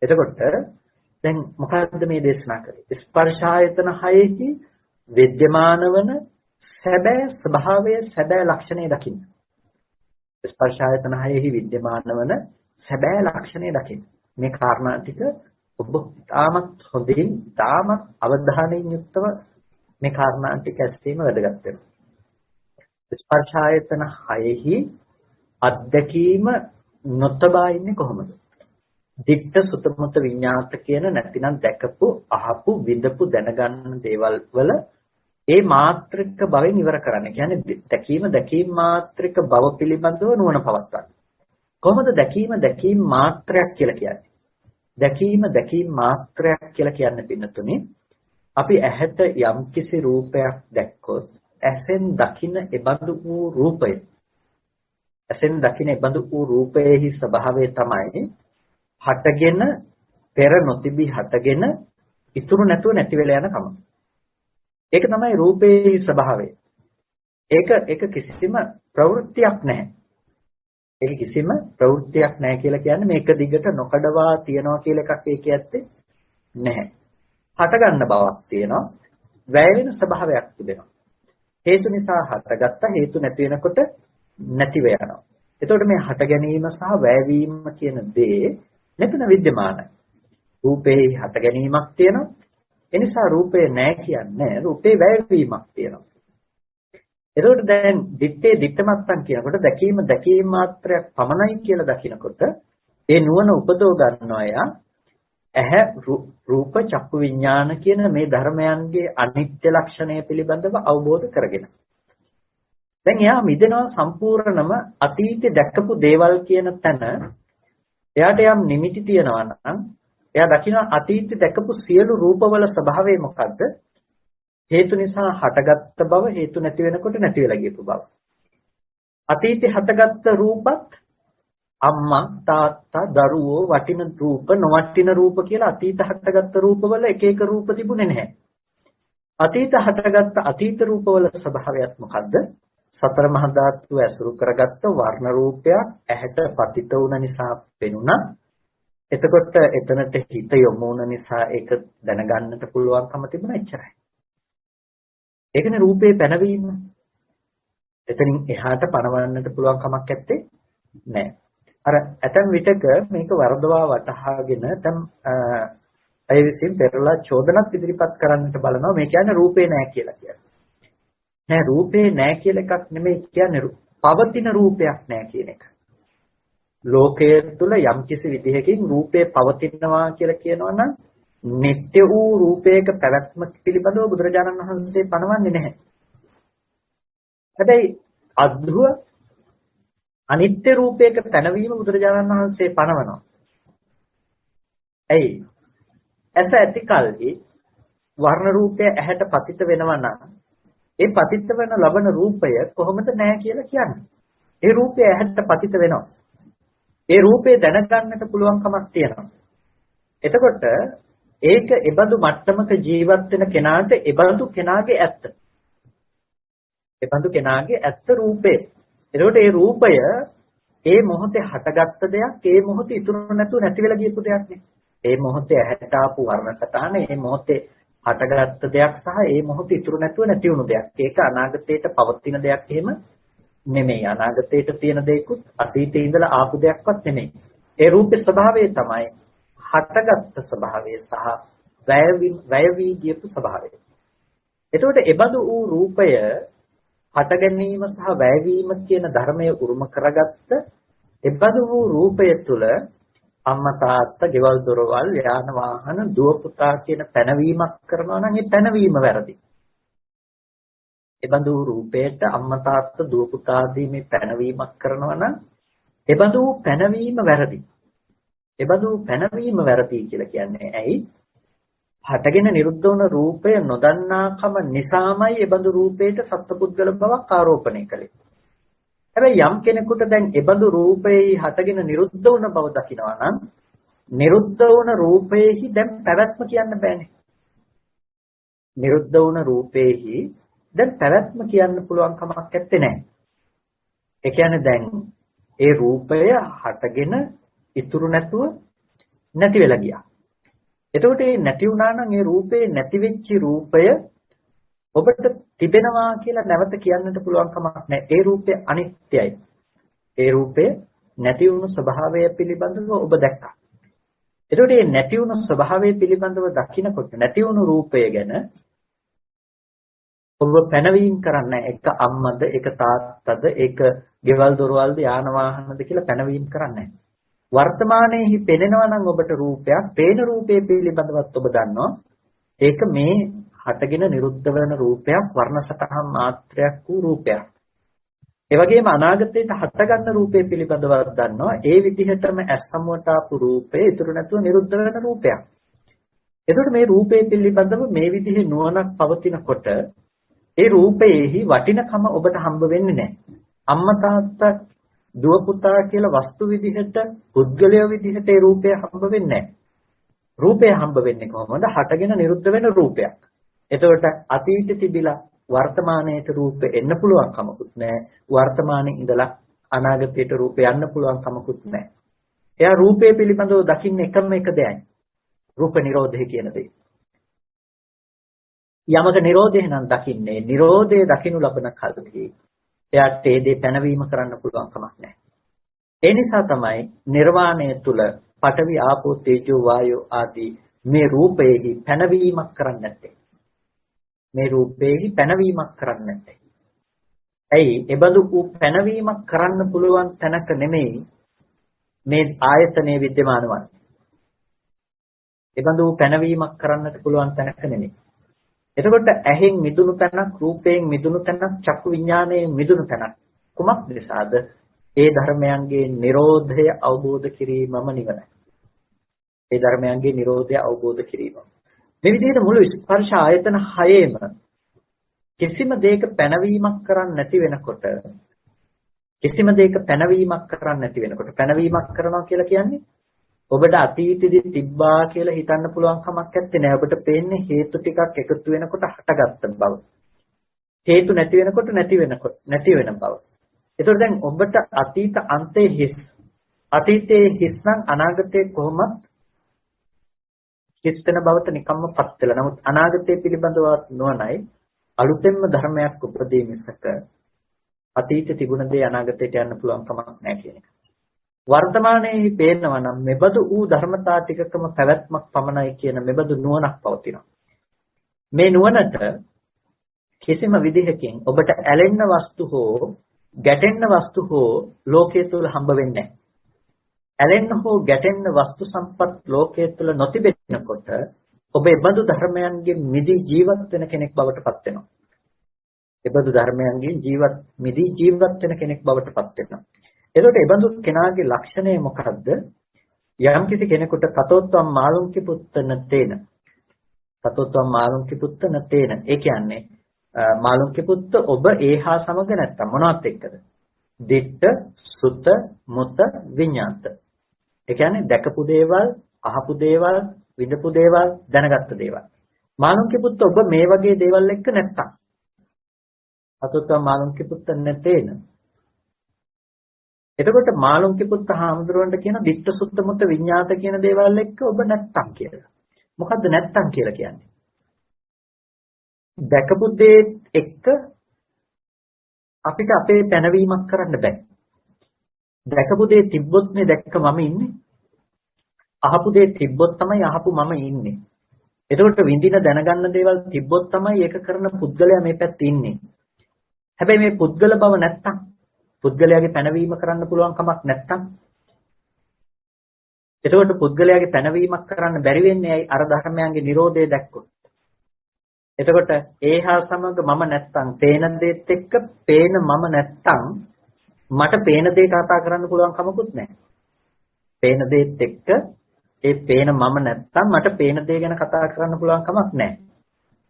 එතකොට දැන් මොකද්ද මේ දේශනා කරේ? ස්පර්ශායතන හයෙහි විද්‍යමාන වන සැබෑ ස්වභාවය සැබෑ ලක්ෂණය දකින්න. ස්පර්ශායතන හයෙහි විද්‍යමාන වන සැබෑ ලක්ෂණය දකින්න. මේ කාරණා ටික ඔබ තාමත් හොඳින් තාමත් අවධානයෙන් යුක්තව මේ කාරණා ටික ඇසීම වැදගත් වෙනවා. ස්පර්ශායතන හයෙහි අත්දැකීම නොතබා ඉන්නේ කොහොමද? දිට්ඨ සුතමත විඤ්ඤාත කියන නැතිනම් දැකපු අහපු විඳපු දැනගන්න දේවල් වල ඒ මාත්‍රික බවෙන් ඉවර කරන්න. කියන්නේ දැකීම මාත්‍රික බව පිළිබඳව නුවණ පවත්වන්න. කොහොමද දැකීම මාත්‍රයක් කියලා කියන්නේ? දැකීම මාත්‍රයක් කියලා කියන්නේ පින්නතුනේ අපි ඇහැට යම්කිසි රූපයක් දැක්කොත් ඇසෙන් දකින එබඳු වූ රූපයේහි ස්වභාවය තමයි හටගෙන පෙර නොතිබී හටගෙන ඉතුරු නැතුව නැති වෙලා යන කම. ඒක තමයි රූපයේ ස්වභාවය. ඒක කිසිම ප්‍රවෘත්තියක් නැහැ. ඒක කිසිම ප්‍රවෘත්තියක් නැහැ කියලා කියන්නේ මේක දිගට නොකඩවා තියනවා කියලා එකක් ඒකේ ඇත්තේ නැහැ. හට ගන්න බවක් තියෙනවා. වැය වෙන ස්වභාවයක් තිබෙනවා. හේතු නිසා හටගත්ත හේතු නැති වෙනකොට නැතිව යනවා. එතකොට මේ හට ගැනීම සහ වැයවීම කියන දේ මෙතන විද්‍යමානයි. රූපේ හට ගැනීමක් තියෙනවා. ඒ නිසා රූපේ නැහැ කියන්නේ රූපේ වැයවීමක් තියෙනවා. එතකොට දැන් දිත්තමත්තන් කියනකොට දැකීම මාත්‍රයක් පමණයි කියලා දකිනකොට ඒ නුවණ උපදව ගන්නවා යා ඇහැ රූප චක්කු විඥාන කියන මේ ධර්මයන්ගේ අනිත්‍ය ලක්ෂණය පිළිබඳව අවබෝධ කරගෙන. දැන් එයා මිදෙනවා සම්පූර්ණම අතීතේ දැකපු දේවල් කියන තැන එයාට යම් නිමිති තියනවා නම් එයා දකින අතීතේ දැකපු සියලු රූපවල ස්වභාවය මොකද්ද? හේතු නිසා හටගත්ත බව හේතු නැති වෙනකොට නැති වෙලා ගියපු බව. අතීතේ හටගත්ත රූපත් අම්මා තාත්තා දරුවෝ වටින රූප නොවටින රූප කියලා අතීත හටගත්ත රූපවල එක එක රූප තිබුණේ නැහැ. අතීත හටගත්ත අතීත රූපවල ස්වභාවයත් මොකද්ද? සතර මහා ධාතු ඇසුරු කරගත්ත වර්ණ රූපයක් ඇහැට පතිත වුණ නිසා පෙනුණා. එතකොට එතනට හිත යොමු වුණ නිසා ඒක දැනගන්නට පුළුවන්කම තිබුණා එච්චරයි. ඒකනේ රූපේ පැනවීම. එතනින් එහාට පනවන්නට පුළුවන් කමක් නැත්තේ නෑ. අර ඇතම් විටක මේක වරදවා වටහාගෙන නැත්නම් අය විසින් පෙරලා චෝදනත් ඉදිරිපත් කරන්නට බලනවා මේ කියන්නේ රූපේ නෑ කියලා කියන්නේ. නෑ රූපේ නෑ කියලා එකක් නෙමෙයි කියන්නේ පවතින රූපයක් නෑ කියන එක. ලෝකයේ තුල යම්කිසි විදිහකින් රූපේ පවතිනවා කියලා කියනවා නම් නිට්ටය වූ රූපයක පැවැත්ම පිළිබඳව බුදුරජාණන් වහන්සේ පනවන්නේ නැහැ. හැබැයි අද්භව අනිත්‍ය රූපයක පැනවීම බුදුරජාණන් වහන්සේ පනවනවා. ඇයි? ඇස ඇති කල්හි වර්ණ රූපය ඇහැට පතිත වෙනවා නම් ඒ පතිත වෙන ලබන රූපය කොහොමද නැහැ කියලා කියන්නේ? ඒ රූපය ඇහැට පතිත වෙනවා. ඒ රූපේ දැනගන්නට පුළුවන් කමක් තියෙනවා. එතකොට ඒක එබඳු මට්ටමක ජීවත් වෙන කෙනාට එබඳු කෙනාගේ ඇත්ත. එබඳු කෙනාගේ ඇත්ත රූපේ. එතකොට ඒ රූපය ඒ මොහොතේ හටගත්ත දෙයක්, ඒ මොහොතේ ඉතුරු නැතුව නැති වෙලා ගියපු දෙයක් නේ. ඒ මොහොතේ ඇහැට ආපු වර්ණ සටහන, ඒ මොහොතේ හටගත්ත දෙයක් සහ ඒ මොහොතේ ඉතුරු නැතුව නැති වුණු දෙයක්. ඒක අනාගතයට පවතින දෙයක් එහෙම නෙමෙයි. අනාගතයට තියෙන දෙයක්වත් අතීතේ ඉඳලා ආපු දෙයක්වත් නෙමෙයි. ඒ රූපේ ස්වභාවය තමයි හටගත්ත ස්වභාවය සහ වැය වී ගියපු ස්වභාවය. එතකොට එබඳු වූ රූපය හට ගැනීම සහ වැයවීම කියන ධර්මය උරුම කරගත්ත එබඳු වූ රූපය තුළ අම්මා තාත්තා ගෙවල් දොරවල් යාන වාහන දුව පුතා කියන පැනවීමක් කරනවා නම් ඒ පැනවීම වැරදි. එබඳු රූපයට අම්මා තාත්තා දුව පුතා ආදී මේ පැනවීමක් කරනවා නම් එබඳු පැනවීම වැරදි. එබඳු පැනවීම වැරදි කියලා කියන්නේ ඇයි? හටගෙන නිරුද්ධ වුණ රූපය නොදන්නාකම නිසාමයි එබඳු රූපයට සත්පුද්ගල බවක් ආරෝපණය කළේ. හැබැයි යම් කෙනෙකුට දැන් එබඳු රූපේ හටගෙන නිරුද්ධ වුණ බව දකිනවා නම් නිරුද්ධ වුණ රූපේහි දැන් පැවැත්ම කියන්න බෑනේ. නිරුද්ධ වුණ රූපේහි දැන් පැවැත්ම කියන්න පුළුවන් කමක් නැත්තේ නෑ. ඒ කියන්නේ දැන් ඒ රූපය හටගෙන ඉතුරු නැතුව නැති වෙලා ගියා. එතකොට මේ නැති වුණා නම් ඒ රූපේ නැති වෙච්ච රූපය ඔබට තිබෙනවා කියලා නැවත කියන්නට පුළුවන් කමක් නැහැ. ඒ රූපය අනිත්‍යයි. ඒ රූපය නැති වුණු ස්වභාවය පිළිබඳව ඔබ දැක්කා. එතකොට මේ නැති වුණු ස්වභාවය පිළිබඳව දකිනකොට නැති වුණු රූපය ගැන ඔබ පැනවීම කරන්නේ එක අම්මද එක තාත්තද එක ගෙවල් දොරවල්ද යාන වාහනද කියලා පැනවීම කරන්නේ වර්තමානයේහි පෙනෙනවා නම් ඔබට රූපයක් පේන රූපයේ පිළිබඳවත් ඔබ දන්නවා ඒක මේ හටගෙන නිරුද්ධ වෙන රූපයක් වර්ණ සටහන් මාත්‍රයක් වූ රූපයක් ඒ වගේම අනාගතයට හටගන්න රූපයේ පිළිබඳව දන්නවා ඒ විදිහටම ඇස් සමුවට ආපු රූපේ ඉතුරු නැතුව නිරුද්ධ වෙන රූපයක් එතකොට මේ රූපයේ පිළිබඳව මේ විදිහේ නුවණක් පවතිනකොට ඒ රූපයේහි වටිනකම ඔබට හම්බ වෙන්නේ නැහැ. අම්මා තාත්තා දුව පුතා කියලා වස්තු විදිහට පුද්ගලය විදිහට ඒ රූපය හම්බ වෙන්නේ නැහැ. රූපය හම්බ වෙන්නේ කොහොමද? හටගෙන නිරුද්ධ වෙන රූපයක්. එතකොට අතීතෙ තිබිලා වර්තමානයේට රූපෙ එන්න පුළුවන් කමකුත් නැහැ. වර්තමානයේ ඉඳලා අනාගතයට රූපෙ යන්න පුළුවන් කමකුත් නැහැ. එයා රූපය පිළිබඳව දකින්න එකම එක දෙයයි. රූප නිරෝධය කියන දේ. යමක නිරෝධය නම් දකින්නේ නිරෝධය දකින්නු ලබන කල්හි එයාට ඒ දේ පැනවීම කරන්න පුළුවන් කමක් නැහැ. ඒ නිසා තමයි නිර්වාණය තුල පඨවි ආපෝ තේජෝ වායෝ ආදී මේ රූපයේහි පැනවීමක් කරන්නේ නැත්තේ. මේ රූපයේහි පැනවීමක් කරන්නේ නැත්තේ. ඇයි? එබඳු වූ පැනවීමක් කරන්න පුළුවන් තැනක නෙමෙයි මේ ආයතනයේ विद्यमान වන්නේ. එබඳු පැනවීමක් කරන්නට පුළුවන් තැනක නෙමෙයි. එතකොට ඇහෙන් මිදුණු තැනක් රූපයෙන් මිදුණු තැනක් චක්කු විඥානයෙන් මිදුණු තැනක් කුමක් නිසාද ඒ ධර්මයන්ගේ Nirodhaය අවබෝධ කිරීමම නිවනයි. ඒ ධර්මයන්ගේ Nirodhaය අවබෝධ කිරීම. මේ විදිහට මුළු ස්පර්ශ ආයතන හයේම කිසිම දෙයක පැනවීමක් කරන්නේ නැති වෙනකොට පැනවීමක් කරනවා කියලා කියන්නේ ඔබට අතීතෙදි තිබ්බා කියලා හිතන්න පුළුවන් කමක් නැත්තේ නෑ. ඔබට පේන්නේ හේතු ටිකක් එකතු වෙනකොට හටගත්ත බව. හේතු නැති වෙනකොට නැති වෙන බව. ඒතකොට දැන් ඔබට අතීත අන්තයේ හිස්. අතීතයේ හිස් නම් අනාගතයේ කොහොමත් හිස් වෙන බවට නිකම්මපත් වෙලා. නමුත් අනාගතය පිළිබඳව නොනයි අලුතෙන්ම ධර්මයක් උපදී මිසක අතීතේ තිබුණ දේ අනාගතයට යන්න පුළුවන් කමක් නැහැ කියන එක. වර්තමානයේ පේනවා නම් මෙබඳු ඌ ධර්මතා ටිකකම පැවැත්මක් පමණයි කියන මෙබඳු නුවණක් පවතිනවා. මේ නුවණට කිසිම විදිහකින් ඔබට ඇලෙන්න වස්තු හෝ ගැටෙන්න වස්තු හෝ ලෝකයේ තුල හම්බ වෙන්නේ නැහැ. ඇලෙන්න හෝ ගැටෙන්න වස්තු සම්පත් ලෝකයේ තුල නොතිබෙනකොට ඔබ එබඳු ධර්මයන්ගෙන් මිදී ජීවත් වෙන කෙනෙක් බවට පත් වෙනවා. එබඳු ධර්මයන්ගෙන් මිදී ජීවත් වෙන කෙනෙක් බවට පත් වෙනවා. එතකොට එබඳු කෙනාගේ ලක්ෂණය මොකද්ද? යම් කිසි කෙනෙකුට තතෝත්වම් මාළුන්කි පුත්තන තේන. තතෝත්වම් මාළුන්කි පුත්තන තේන. ඒ කියන්නේ මාළුන්කි පුත්ත ඔබ ඒහා සමග නැත්තම් මොනවත් එක්කද? දිට්ඨ, සුත, මුත, විඤ්ඤාත. ඒ කියන්නේ දැකපු දේවල්, අහපු දේවල්, විඳපු දේවල්, දැනගත්තු දේවල්. මාළුන්කි පුත්ත ඔබ මේ වගේ දේවල් එක්ක නැත්තම්. තතෝත්වම් මාළුන්කි පුත්තන තේන. එතකොට මාළුන්කි පුත්ත හාමුදුරුවන්ට කියන දිට්ඨ සුත්ත මුත්ත විඤ්ඤාත කියන දේවල් එක්ක ඔබ නැත්තම් කියලා. මොකද්ද නැත්තම් කියලා කියන්නේ? දැකපු දේ එක්ක අපිට අපේ පැනවීමක් කරන්න බෑ. දැකපු දේ තිබ්බොත් නේ දැක්ක මම ඉන්නේ. අහපු දේ තිබ්බොත් තමයි අහපු මම ඉන්නේ. එතකොට විඳින දැනගන්න දේවල් තිබ්බොත් තමයි ඒක කරන පුද්ගලයා මේ පැත්තේ ඉන්නේ. හැබැයි මේ පුද්ගල බව නැත්තම් පුද්ගලයාගේ පැනවීම කරන්න පුළුවන් කමක් නැත්තම් එතකොට පුද්ගලයාගේ පැනවීමක් කරන්න බැරි වෙන්නේ ඇයි අර ධර්මයන්ගේ Nirodhaය දැක්කොත්. එතකොට ඒහා සමග මම නැත්තම් පේන දේත් එක්ක පේන මම නැත්තම් මට පේන දේ කතා කරන්න පුළුවන් කමකුත් නැහැ. පේන දේත් එක්ක ඒ පේන මම නැත්තම් මට පේන දේ ගැන කතා කරන්න පුළුවන් කමක් නැහැ.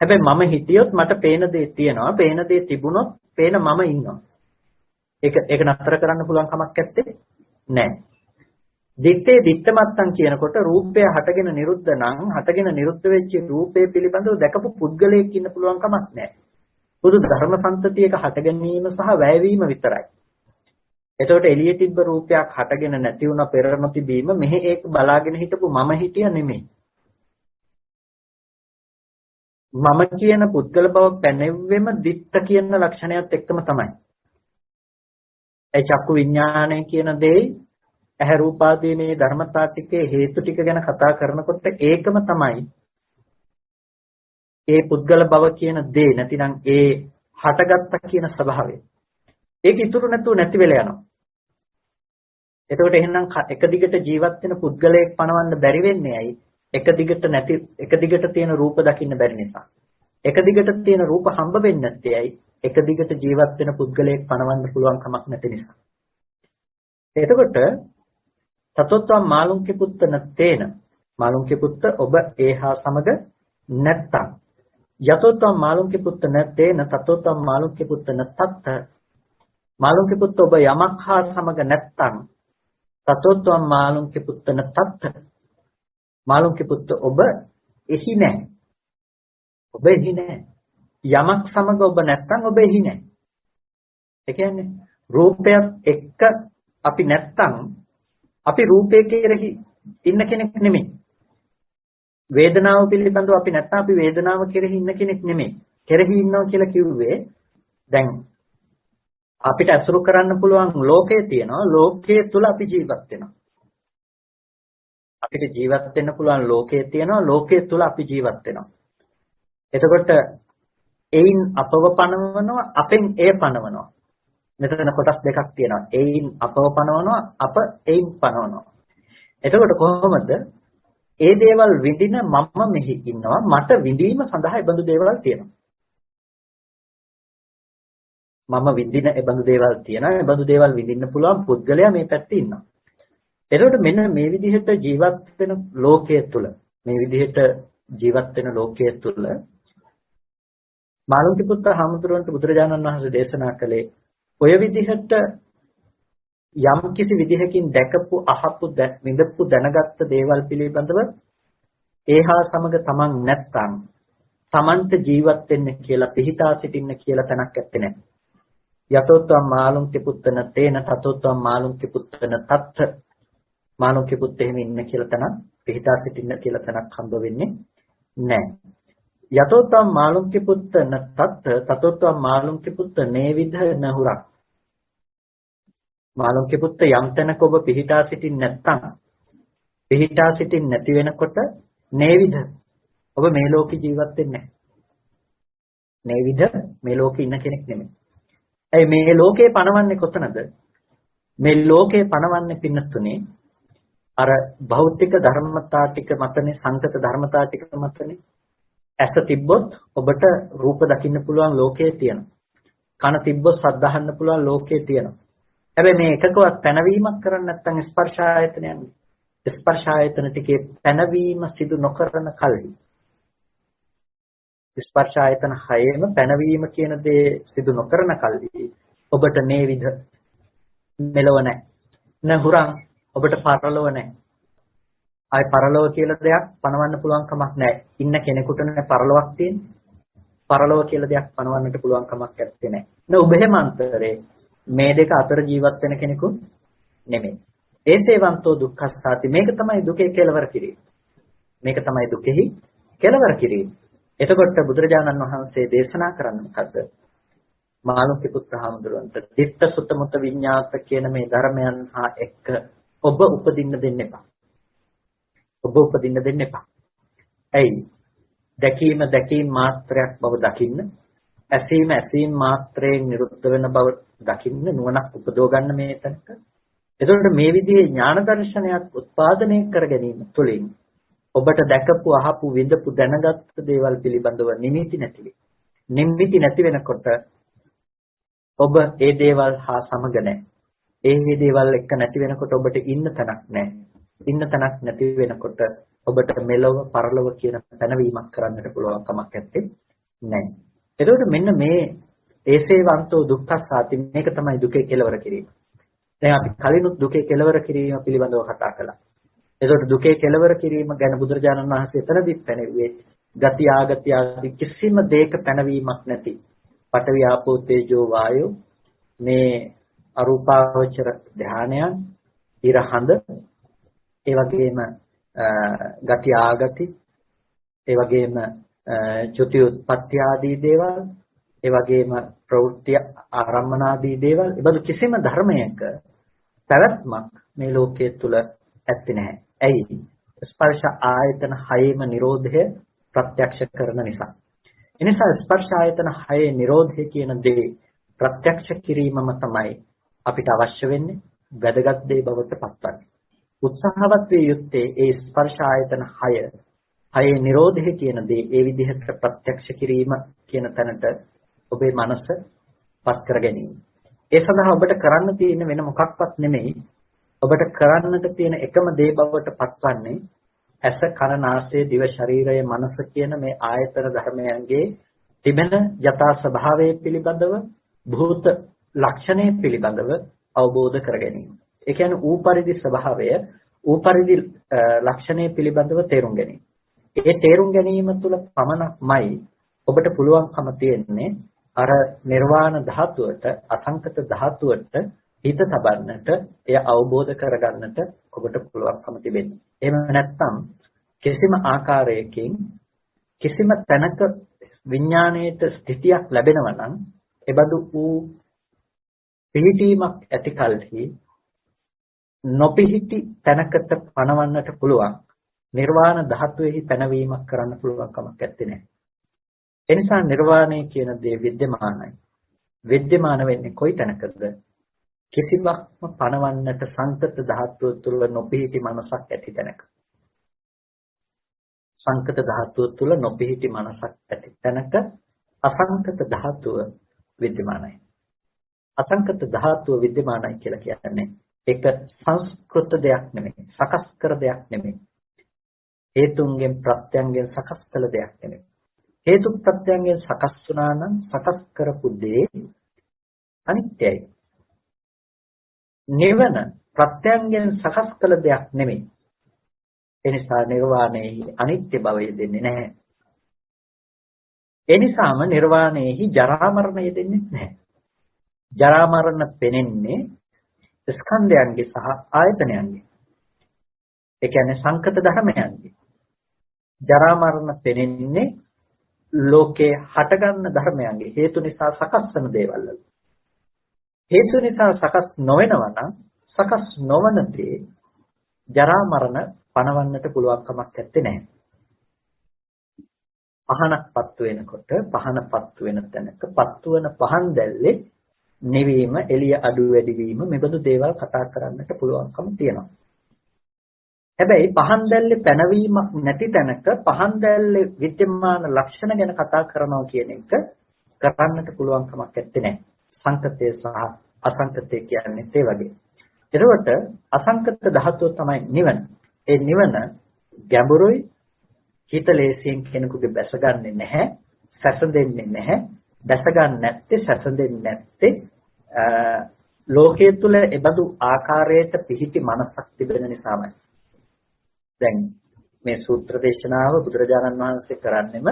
හැබැයි මම හිතියොත් මට පේන දේ තියෙනවා. පේන දේ තිබුණොත් පේන මම ඉන්නවා. ඒක නතර කරන්න පුළුවන් කමක් නැත්තේ නෑ. දිත්තේ දිත්තමත්තන් කියනකොට රූපය හටගෙන නිරුද්ධ නම් හටගෙන නිරුද්ධ වෙච්ච රූපය පිළිබඳව දැකපු පුද්ගලයෙක් ඉන්න පුළුවන් කමක් නෑ. පොදු ධර්ම සම්පතියක හට ගැනීම සහ වැයවීම විතරයි. එතකොට එළියේ තිබ්බ රූපයක් හටගෙන නැති වුණ පෙර නොතිබීම මෙහි ඒක බලාගෙන හිටපු මම හිටිය නෙමෙයි. මම කියන පුද්ගල බව පැනෙවෙම දිත්ත කියන ලක්ෂණයත් එක්කම තමයි. ඒ චක්කු විඥානය කියන දේ ඇහැ රූපාදී මේ ධර්මතා ටිකේ හේතු ටික ගැන කතා කරනකොට ඒකම තමයි ඒ පුද්ගල බව කියන දේ නැතිනම් ඒ හටගත්ත කියන ස්වභාවය. ඒක ඉතුරු නැතුව නැති වෙලා යනවා. එතකොට එහෙනම් එක දිගට ජීවත් වෙන පුද්ගලයෙක් පණවන්න බැරි වෙන්නේ ඇයි? එක දිගට තියෙන රූප දකින්න බැරි නිසා. එක දිගට තියෙන රූප හම්බ වෙන්නේ නැත්තේ ඇයි? එක දිගට ජීවත් වෙන පුද්ගලයෙක් පණවන්න පුළුවන් කමක් නැති නිසා. එතකොට තතොත්වම් මාළුන්ගේ පුත්ත නැත්තේන මාළුන්ගේ පුත්ත ඔබ ඒහා සමග නැත්තම් යතොත්වම් මාළුන්ගේ පුත්ත නැත්තේන තතොත්වම් මාළුන්ගේ පුත්ත නැත්තත් මාළුන්ගේ පුත්ත ඔබ යමක් හා සමග නැත්තම් තතොත්වම් මාළුන්ගේ පුත්ත නැත්තත් මාළුන්ගේ පුත්ත ඔබ එහි නැහැ. ඔබ එහි නැහැ. යමක් සමග ඔබ නැත්තම් ඔබ එහි නැහැ. ඒ කියන්නේ රූපයක් එක්ක අපි නැත්තම් අපි රූපයේ කෙරෙහි ඉන්න කෙනෙක් නෙමෙයි. වේදනාව පිළිබඳව අපි නැත්තම් අපි වේදනාව කෙරෙහි ඉන්න කෙනෙක් නෙමෙයි. කෙරෙහි ඉන්නවා කියලා කිව්වේ දැන් අපිට අසුරු කරන්න පුළුවන් ලෝකයේ තියෙනවා. ලෝකයේ තුල අපි ජීවත් වෙනවා. අපිට ජීවත් වෙන්න පුළුවන් ලෝකයේ තියෙනවා. ලෝකයේ තුල අපි ජීවත් වෙනවා. එතකොට එයින් අපව පණවනවා අපෙන් එය පණවනවා. මෙතන කොටස් දෙකක් තියෙනවා. එයින් අපව පණවනවා අප එයින් පණවනවා. එතකොට කොහොමද ඒ දේවල් විඳින මම මෙහි ඉන්නවා මට විඳීම සඳහා ඒබඳු දේවල් තියෙනවා. මම විඳින ඒබඳු දේවල් තියෙනවා. ඒබඳු දේවල් විඳින්න පුළුවන් පුද්ගලයා මේ පැත්තේ ඉන්නවා. එතකොට මෙන්න මේ විදිහට ජීවත් වෙන ලෝකයේ තුල මාළුන්ගේ පුත්ත හාමුදුරුවන්ට බුදුරජාණන් වහන්සේ දේශනා කළේ ඔය විදිහට යම් කිසි විදිහකින් දැකපු අහපු විඳපු දැනගත්ත දේවල් පිළිබඳව ඒහා සමග තමන් නැත්තම් තමන්ට ජීවත් වෙන්න කියලා පිහිටා සිටින්න කියලා තැනක් ඇත්තේ නැහැ. යතෝත්වම් මාළුන්ගේ පුත්තන තේන තතෝත්වම් මාළුන්ගේ පුත්තන තත්ත මාළුන්ගේ පුත් එහෙම ඉන්න කියලා තැනක් පිහිටා සිටින්න කියලා තැනක් හම්බ වෙන්නේ නැහැ. යතෝත්වම් මාළුන්ගේ පුත්තන තත්ත තතෝත්වම් මාළුන්ගේ පුත්ත නේවිධ නහුරක් මාළුන්ගේ පුත්ත යම් තැනක ඔබ පිහිටා සිටින්නේ නැති වෙනකොට නේවිධ ඔබ මේ ලෝකේ ජීවත් වෙන්නේ නැහැ. නේවිධ මේ ලෝකේ ඉන්න කෙනෙක් නෙමෙයි. ඇයි මේ ලෝකේ පණවන්නේ කොතනද? මේ ලෝකේ පණවන්නේ පින්නතුනේ අර භෞතික ධර්මතා ටික මතනේ සංකත ධර්මතා ටික මතනේ. ඇස තිබ්බොත් ඔබට රූප දකින්න පුළුවන් ලෝකයේ තියෙනවා. කන තිබ්බොත් ශබ්ද අහන්න පුළුවන් ලෝකයේ තියෙනවා. හැබැයි මේ එකකවත් පැනවීමක් කරන්නේ නැත්නම් ස්පර්ශ ආයතන යන්නේ. ස්පර්ශ ආයතන ටිකේ පැනවීම සිදු නොකරන කල්හි ස්පර්ශ ආයතන හයේම පැනවීම කියන දේ සිදු නොකරන කල්හි ඔබට මේ විද මෙලව නැහැ. නහුරන් ඔබට පරලොව නැහැ. ආයි පරලොව කියලා දෙයක් පණවන්න පුළුවන් කමක් නැහැ. ඉන්න කෙනෙකුට නේ පරලොවක් තියෙන්නේ. පරලොව කියලා දෙයක් පණවන්නට පුළුවන් කමක් නැත්තේ නෑ. උභයමන්තරේ මේ දෙක අතර ජීවත් වෙන කෙනෙකු නෙමෙයි. ඒසේවන්තෝ දුක්ඛස්සාති මේක තමයි දුකේ කෙලවර කිරීම. මේක තමයි දුකෙහි කෙලවර කිරීම. එතකොට බුදුරජාණන් වහන්සේ දේශනා කරන්නේ මොකද්ද? මාළුන්ගේ පුත්‍ර හාමුදුරුවන්ට දිට්ඨ සුත මුත විඤ්ඤාත කියන මේ ධර්මයන් හා එක්ක ඔබ උපදින්න දෙන්න එපා. ඔබ උපදින්න දෙන්න එපා. ඇයි? දැකීම මාත්‍රයක් බව දකින්න, ඇසීම මාත්‍රයෙන් නිරුද්ධ වෙන බව දකින්න නුවණක් උපදව ගන්න මේ තැනක. එතකොට මේ විදිහේ ඥාන දර්ශනයක් උත්පාදනය කර ගැනීම තුළින් ඔබට දැකපු අහපු විඳපු දැනගත් දේවල් පිළිබඳව නිමිති නැති වෙයි. නිමිති නැති වෙනකොට ඔබ ඒ දේවල් හා සමග නැහැ. ඒ දේවල් එක්ක නැති වෙනකොට ඔබට ඉන්න තැනක් නැහැ. ඉන්න තැනක් නැති වෙනකොට ඔබට මෙලොව පරලොව කියන පැනවීමක් කරන්නට පුළුවන් කමක් නැත්තේ නැහැ. එතකොට මෙන්න මේ ඒසේවන්තෝ දුක්ඛස්සාති මේක තමයි දුකේ කෙලවර කිරීම. දැන් අපි කලිනුත් දුකේ කෙලවර කිරීම පිළිබඳව කතා කළා. එතකොට දුකේ කෙලවර කිරීම ගැන බුදුරජාණන් වහන්සේ එතරම්දිත් පැනෙන්නේ ගති ආගති ආදී කිසිම දෙයක පැනවීමක් නැති පඨවි ආපෝ තේජෝ වායෝ මේ අරූපාවචර ධානයන්, ඉරහඳ, ඒ වගේම ගති ආගති, ඒ වගේම චුති උත්පත්ති ආදී දේවල්, ඒ වගේම ප්‍රවෘත්ති ආරම්මන ආදී දේවල්, ඒ බඳු කිසිම ධර්මයක පැවැත්මක් මේ ලෝකයේ තුල ඇත්තේ නැහැ. ඇයි? ස්පර්ශ ආයතන හයේම Nirodha ප්‍රත්‍යක්ෂ කරන නිසා. එනිසා ස්පර්ශ ආයතන හයේ Nirodha කියන දේ ප්‍රත්‍යක්ෂ කිරීමම තමයි අපිට අවශ්‍ය වෙන්නේ, වැදගත් දේ බවට පත්වන්නේ. උත්සාහවත් විය යුත්තේ ඒ ස්පර්ශ ආයතන හයේ Nirodha කියන දේ ඒ විදිහට ප්‍රත්‍යක්ෂ කිරීම කියන තැනට ඔබේ මනස පත් කර ගැනීම. ඒ සඳහා ඔබට කරන්න තියෙන වෙන මොකක්වත් නෙමෙයි. ඔබට කරන්නට තියෙන එකම දේ බවට පත්වන්නේ ඇස, කන, නාසය, දිව, ශරීරය, මනස කියන මේ ආයතන ධර්මයන්ගේ තිබෙන යථා ස්වභාවය පිළිබඳව, භූත ලක්ෂණය පිළිබඳව අවබෝධ කර ගැනීම. ඒ කියන්නේ ඌපරිදි ස්වභාවය, ඌපරිදි ලක්ෂණය පිළිබඳව තේරුම් ගැනීම. ඒ තේරුම් ගැනීම තුළ පමණක්මයි ඔබට පුළුවන්කම තියෙන්නේ අර නිර්වාණ ධාතුවට, අසංකත ධාතුවට හිත තබන්නට, එය අවබෝධ කරගන්නට ඔබට පුළුවන්කම තිබෙන්නේ. එහෙම නැත්නම් කිසිම ආකාරයකින් කිසිම තැනක විඥාණයට ස්ථිතියක් ලැබෙනවා නම් එබඳු වූ පිහිටීමක් ඇති කලෙහි නොපිහිටි තැනකට පණවන්නට පුළුවන් නිර්වාණ ධාතුවේහි පැනවීමක් කරන්න පුළුවන් කමක් නැත්තේ නෑ. එනිසා නිර්වාණය කියන දේ විද්‍යමානයි. විද්‍යමාන වෙන්නේ කොයි තැනකද? කිසිවක්ම පණවන්නට සංකත ධාතුව තුළ නොපිහිටි මනසක් ඇති තැනක. සංකත ධාතුව තුළ නොපිහිටි මනසක් ඇති තැනක අසංකත ධාතුව විද්‍යමානයි. අසංකත ධාතුව විද්‍යමානයි කියලා කියන්නේ ඒක සංස්කෘත දෙයක් නෙමෙයි, සකස් කර දෙයක් නෙමෙයි. හේතුන්ගෙන් ප්‍රත්‍යයෙන් සකස් කළ දෙයක් නෙමෙයි. හේතු ප්‍රත්‍යයෙන් සකස් වුණා නම් සකස් කරපු දේ අනිත්‍යයි. නිවන ප්‍රත්‍යයෙන් සකස් කළ දෙයක් නෙමෙයි. එනිසා නිර්වාණයෙහි අනිත්‍ය භවය දෙන්නේ නැහැ. එනිසාම නිර්වාණයෙහි ජරා මරණය දෙන්නේ නැහැ. ජරා මරණ පෙනෙන්නේ ස්කන්ධයන්ගේ සහ ආයතනයන්ගේ. ඒ කියන්නේ සංකත ධර්මයන්ගේ. ජරා මරණ පෙනෙන්නේ ලෝකේ හටගන්න ධර්මයන්ගේ හේතු නිසා සකස් වෙන දේවල් වල. හේතු නිසා සකස් නොවෙනවා නම් සකස් නොවන දේ ජරා මරණ පණවන්නට පුළුවන් කමක් නැත්තේ නෑ. පහනක්පත් වෙනකොට පහනපත් වෙන තැනක පත් වෙන පහන් දැල්ලේ නිවීම, එළිය අඩු වැඩි වීම මෙබඳු දේවල් කතා කරන්නට පුළුවන්කම තියෙනවා. හැබැයි පහන් දැල්ලේ පැනවීමක් නැති තැනක පහන් දැල්ලේ විද්‍යමාන ලක්ෂණ ගැන කතා කරනවා කියන එක කරන්නට පුළුවන් කමක් නැත්තේ නෑ. සංකතය සහ අසංකතය කියන්නේ ඒ වගේ. එතකොට අසංකත ධාතුව තමයි නිවන. ඒ නිවන ගැඹුරුයි, හිත ලේසියෙන් කෙනෙකුගේ බැසගන්නේ නැහැ, සැසඳෙන්නේ නැහැ. බැසගන්නේ නැත්තේ, සැසඳෙන්නේ නැත්තේ ලෝකයේ තුල එබඳු ආකාරයට පිහිටි මනසක් තිබෙන නිසාමයි. දැන් මේ සූත්‍ර දේශනාව බුදුරජාණන් වහන්සේ කරන්නෙම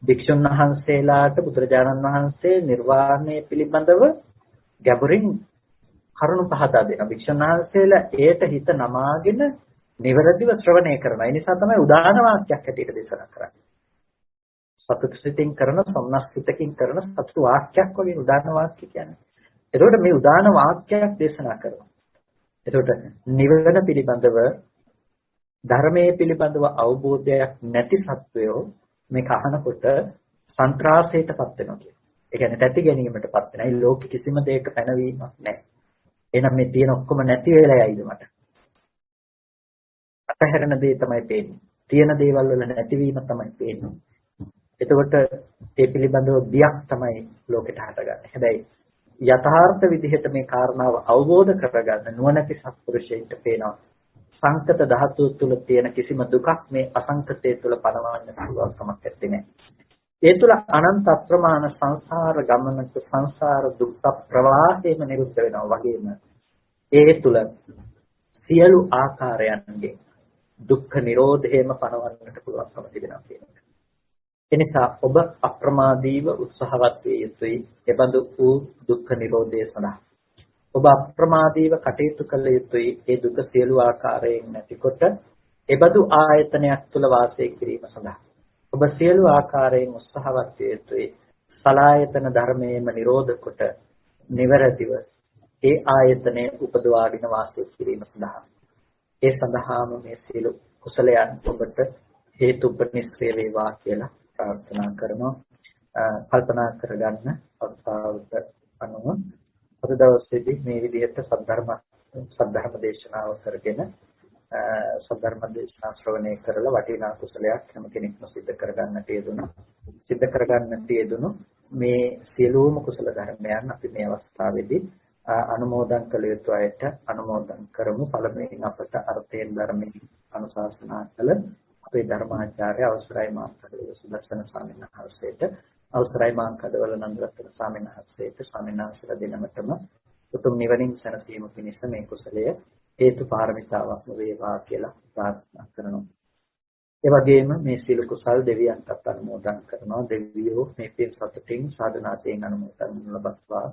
භික්ෂුන් වහන්සේලාට බුදුරජාණන් වහන්සේ නිර්වාණය පිළිබඳව ගැඹුරින් කරුණු පහදා දෙනවා. භික්ෂුන් වහන්සේලා ඒට හිත නමාගෙන නිවැරදිව ශ්‍රවණය කරනවා. ඒ නිසා තමයි උදාන වාක්‍යයක් හැටියට දේශනා කරන්නේ. සතුට සිතින් කරන, සම්නස් සිතකින් කරන සතුට වාක්‍යයක් වගේ උදාන වාක්‍ය කියන්නේ. එතකොට මේ උදාන වාක්‍යයක් දේශනා කරනවා. එතකොට නිවන පිළිබඳව, ධර්මයේ පිළිබඳව අවබෝධයක් නැති සත්වයෝ මේක අහනකොට සන්ත්‍රාසයටපත් වෙනවා කියන්නේ. ඒ කියන්නේ තැති ගැනීමටපත් වෙනවා. ඒ ලෝක කිසිම දෙයක පැනවීමක් නැහැ. එහෙනම් මේ තියෙන ඔක්කොම නැති වෙලා යයිද මට? අතහැරෙන දේ තමයි පේන්නේ. තියෙන දේවල් වල නැතිවීම තමයි පේන්නේ. එතකොට ඒ පිළිබඳව බියක් තමයි ලෝකෙට හටගන්නේ. හැබැයි යථාර්ථ විදිහට මේ කාරණාව අවබෝධ කරගන්න නුවණැති සත්පුරුෂයෙක්ට පේනවා. සංකත ධාතුව තුල තියෙන කිසිම දුකක් මේ අසංකතයේ තුල පනවන්න පුළුවන් කමක් නැත්තේ. ඒ තුල අනන්ත අප්‍රමාණ සංසාර ගමනක සංසාර දුක් ප්‍රවාහයේම නිරුද්ධ වෙනවා වගේම ඒ තුල සියලු ආකාරයන්ගේ දුක්ඛ නිරෝධයම පනවන්නට පුළුවන්කම තිබෙනවා කියන එක. එනිසා ඔබ අප්‍රමාදීව උත්සාහවත් විය යුතුයි එබඳු වූ දුක්ඛ නිරෝධය සඳහා. ඔබ අප්‍රමාදීව කටයුතු කළ යුතුයි. ඒ දුක සියලු ආකාරයෙන් නැතිකොට එබඳු ආයතනයක් තුල වාසය කිරීම සඳහා ඔබ සියලු ආකාරයෙන් උත්සාහවත් විය යුතුයි. සලායතන ධර්මයේම නිරෝධ කොට නිවැරදිව ඒ ආයතනයේ උපදවාගෙන වාසය කිරීම සඳහා ඒ සඳහාම මේ සියලු කුසලයන් ඔබට හේතුපනිස්ත්‍රේ වේවා කියලා ප්‍රාර්ථනා කරනවා. කල්පනා කරගන්න අවස්ථාවට අනුව අද දවසේදී මේ විදිහට සද්ධර්ම දේශනාව කරගෙන සද්ධර්ම දේශනා ශ්‍රවණය කරලා වටිනා කුසලයක් හැම කෙනෙක්ම සිද්ධ කරගන්නට යෙදුණා. සිද්ධ කරගන්නට යෙදුණු මේ සියලුම කුසල ධර්මයන් අපි මේ අවස්ථාවේදී අනුමෝදන් කළ යුතු අයට අනුමෝදන් කරමු. පළමුවෙන් අපට අර්ථයෙන් ධර්මයෙන් අනුශාසනා කළ අපේ ධර්මාචාර්ය අවසරයි මාකඩවල සුදර්ශන ස්වාමීන් වහන්සේට, අවසරයි මාකඩවල නන්දරත්න ස්වාමීන් වහන්සේට, ස්වාමීන් වහන්සේලා දෙනමතම උතුම් නිවනින් සැනසීම පිණිස මේ කුසලය හේතු පාරමිතාවක් වේවා කියලා ප්‍රාර්ථනා කරනවා. ඒ වගේම මේ සීල කුසල් දෙවියන්ටත් අනුමෝදන් කරනවා. දෙවියෝ මේ පින් සතුටින් සාධනාතයෙන් අනුමෝදන් ලබත්වා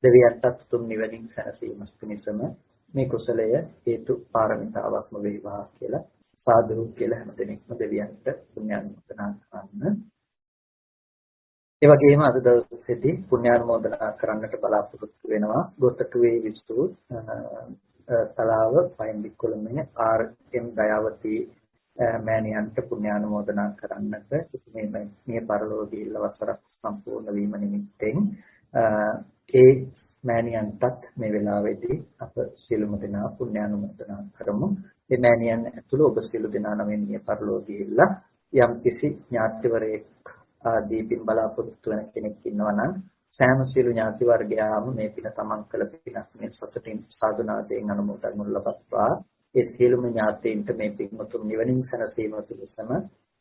දෙවියන්ටත් උතුම් නිවනින් සැනසීම පිණිසම මේ කුසලය හේතු පාරමිතාවක්ම වේවා කියලා සාදු කියලා හැම දිනෙකම දෙවියන්ට පුණ්‍යානුමෝදනා කරන්න. ඒ වගේම අද දවසේදී පුණ්‍යානුමෝදනා කරන්නට බලාපොරොත්තු වෙනවා ගොතටුවේ විසූ තලාව පයින්දිකොළමේ ආර්.එම්. දයාවතී මෑණියන්ට පුණ්‍යානුමෝදනා කරන්නට මේ මිය පරලෝකීය වසරක් සම්පූර්ණ වීම නිමිත්තෙන් ඒ මෑණියන්ටත් මේ වෙලාවේදී අප සියලුම දෙනා පුණ්‍යානුමෝදනා කරමු. මේ මෑණියන් ඇතුළු ඔබ සියලු දෙනා නමින් මිය පරලෝකීයලා යම් කිසි ඥාතිවරයෙක් දීපින් බලාපොරොත්තු වෙන කෙනෙක් ඉන්නවා නම් සෑම සියලු ඥාති වර්ගයාම මේ පින තමන් කළ පිනක් මේ සතුටින් සාධනාවෙන් අනුමෝදන් ලබත්වා ඒ සියලුම ඥාතීන්ට මේ පින්වතුන් නිවනින් සැනසීම පිණිසම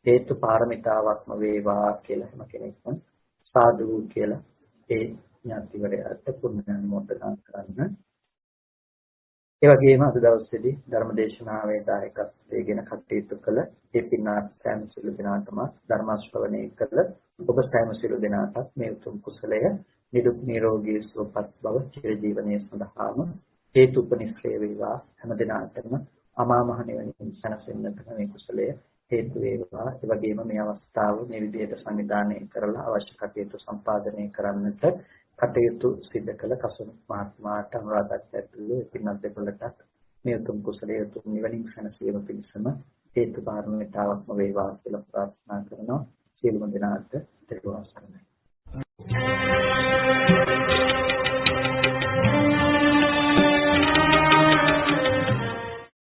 හේතු පාරමිතාවක්ම වේවා කියලා හැම කෙනෙක්ම සාදු කියලා ඒ ඥාතිවරයාට පුණ්‍යානුමෝදනා කරන්න. ඒ වගේම අද දවසේදී ධර්මදේශනාවේ දායකත්වයෙන් කටයුතු කළ ඒ පින්වත් සෑම සියලු දෙනාටම ධර්ම ශ්‍රවණය කළ ඔබ සෑම සියලු දෙනාටත් මේ උතුම් කුසලය නිදුක් නිරෝගී සුවපත් බව චිරජීවනයේ සඳහාම හේතුපනිශ්‍රේ වේවා. හැම දිනාටම අමා මහ නිවනින් සැනසෙන්නට මේ කුසලය හේතු වේවා. ඒ වගේම මේ අවස්ථාව මේ විදිහට සංවිධානය කරලා අවශ්‍ය කටයුතු සම්පාදනය කරන්නට කටයුතු සිදු කළ කසුන් මහත්මයාට අනුරාධපුරයට ඇතුළු පින්වත් දෙපළටත් මේ උතුම් කුසලයේ උතුම් නිවනින් සැනසීම පිණිසම හේතු පාරමිතාවක්ම වේවා කියලා ප්‍රාර්ථනා කරනවා. සියලුම දෙනාට තෙරුවන් සරණයි.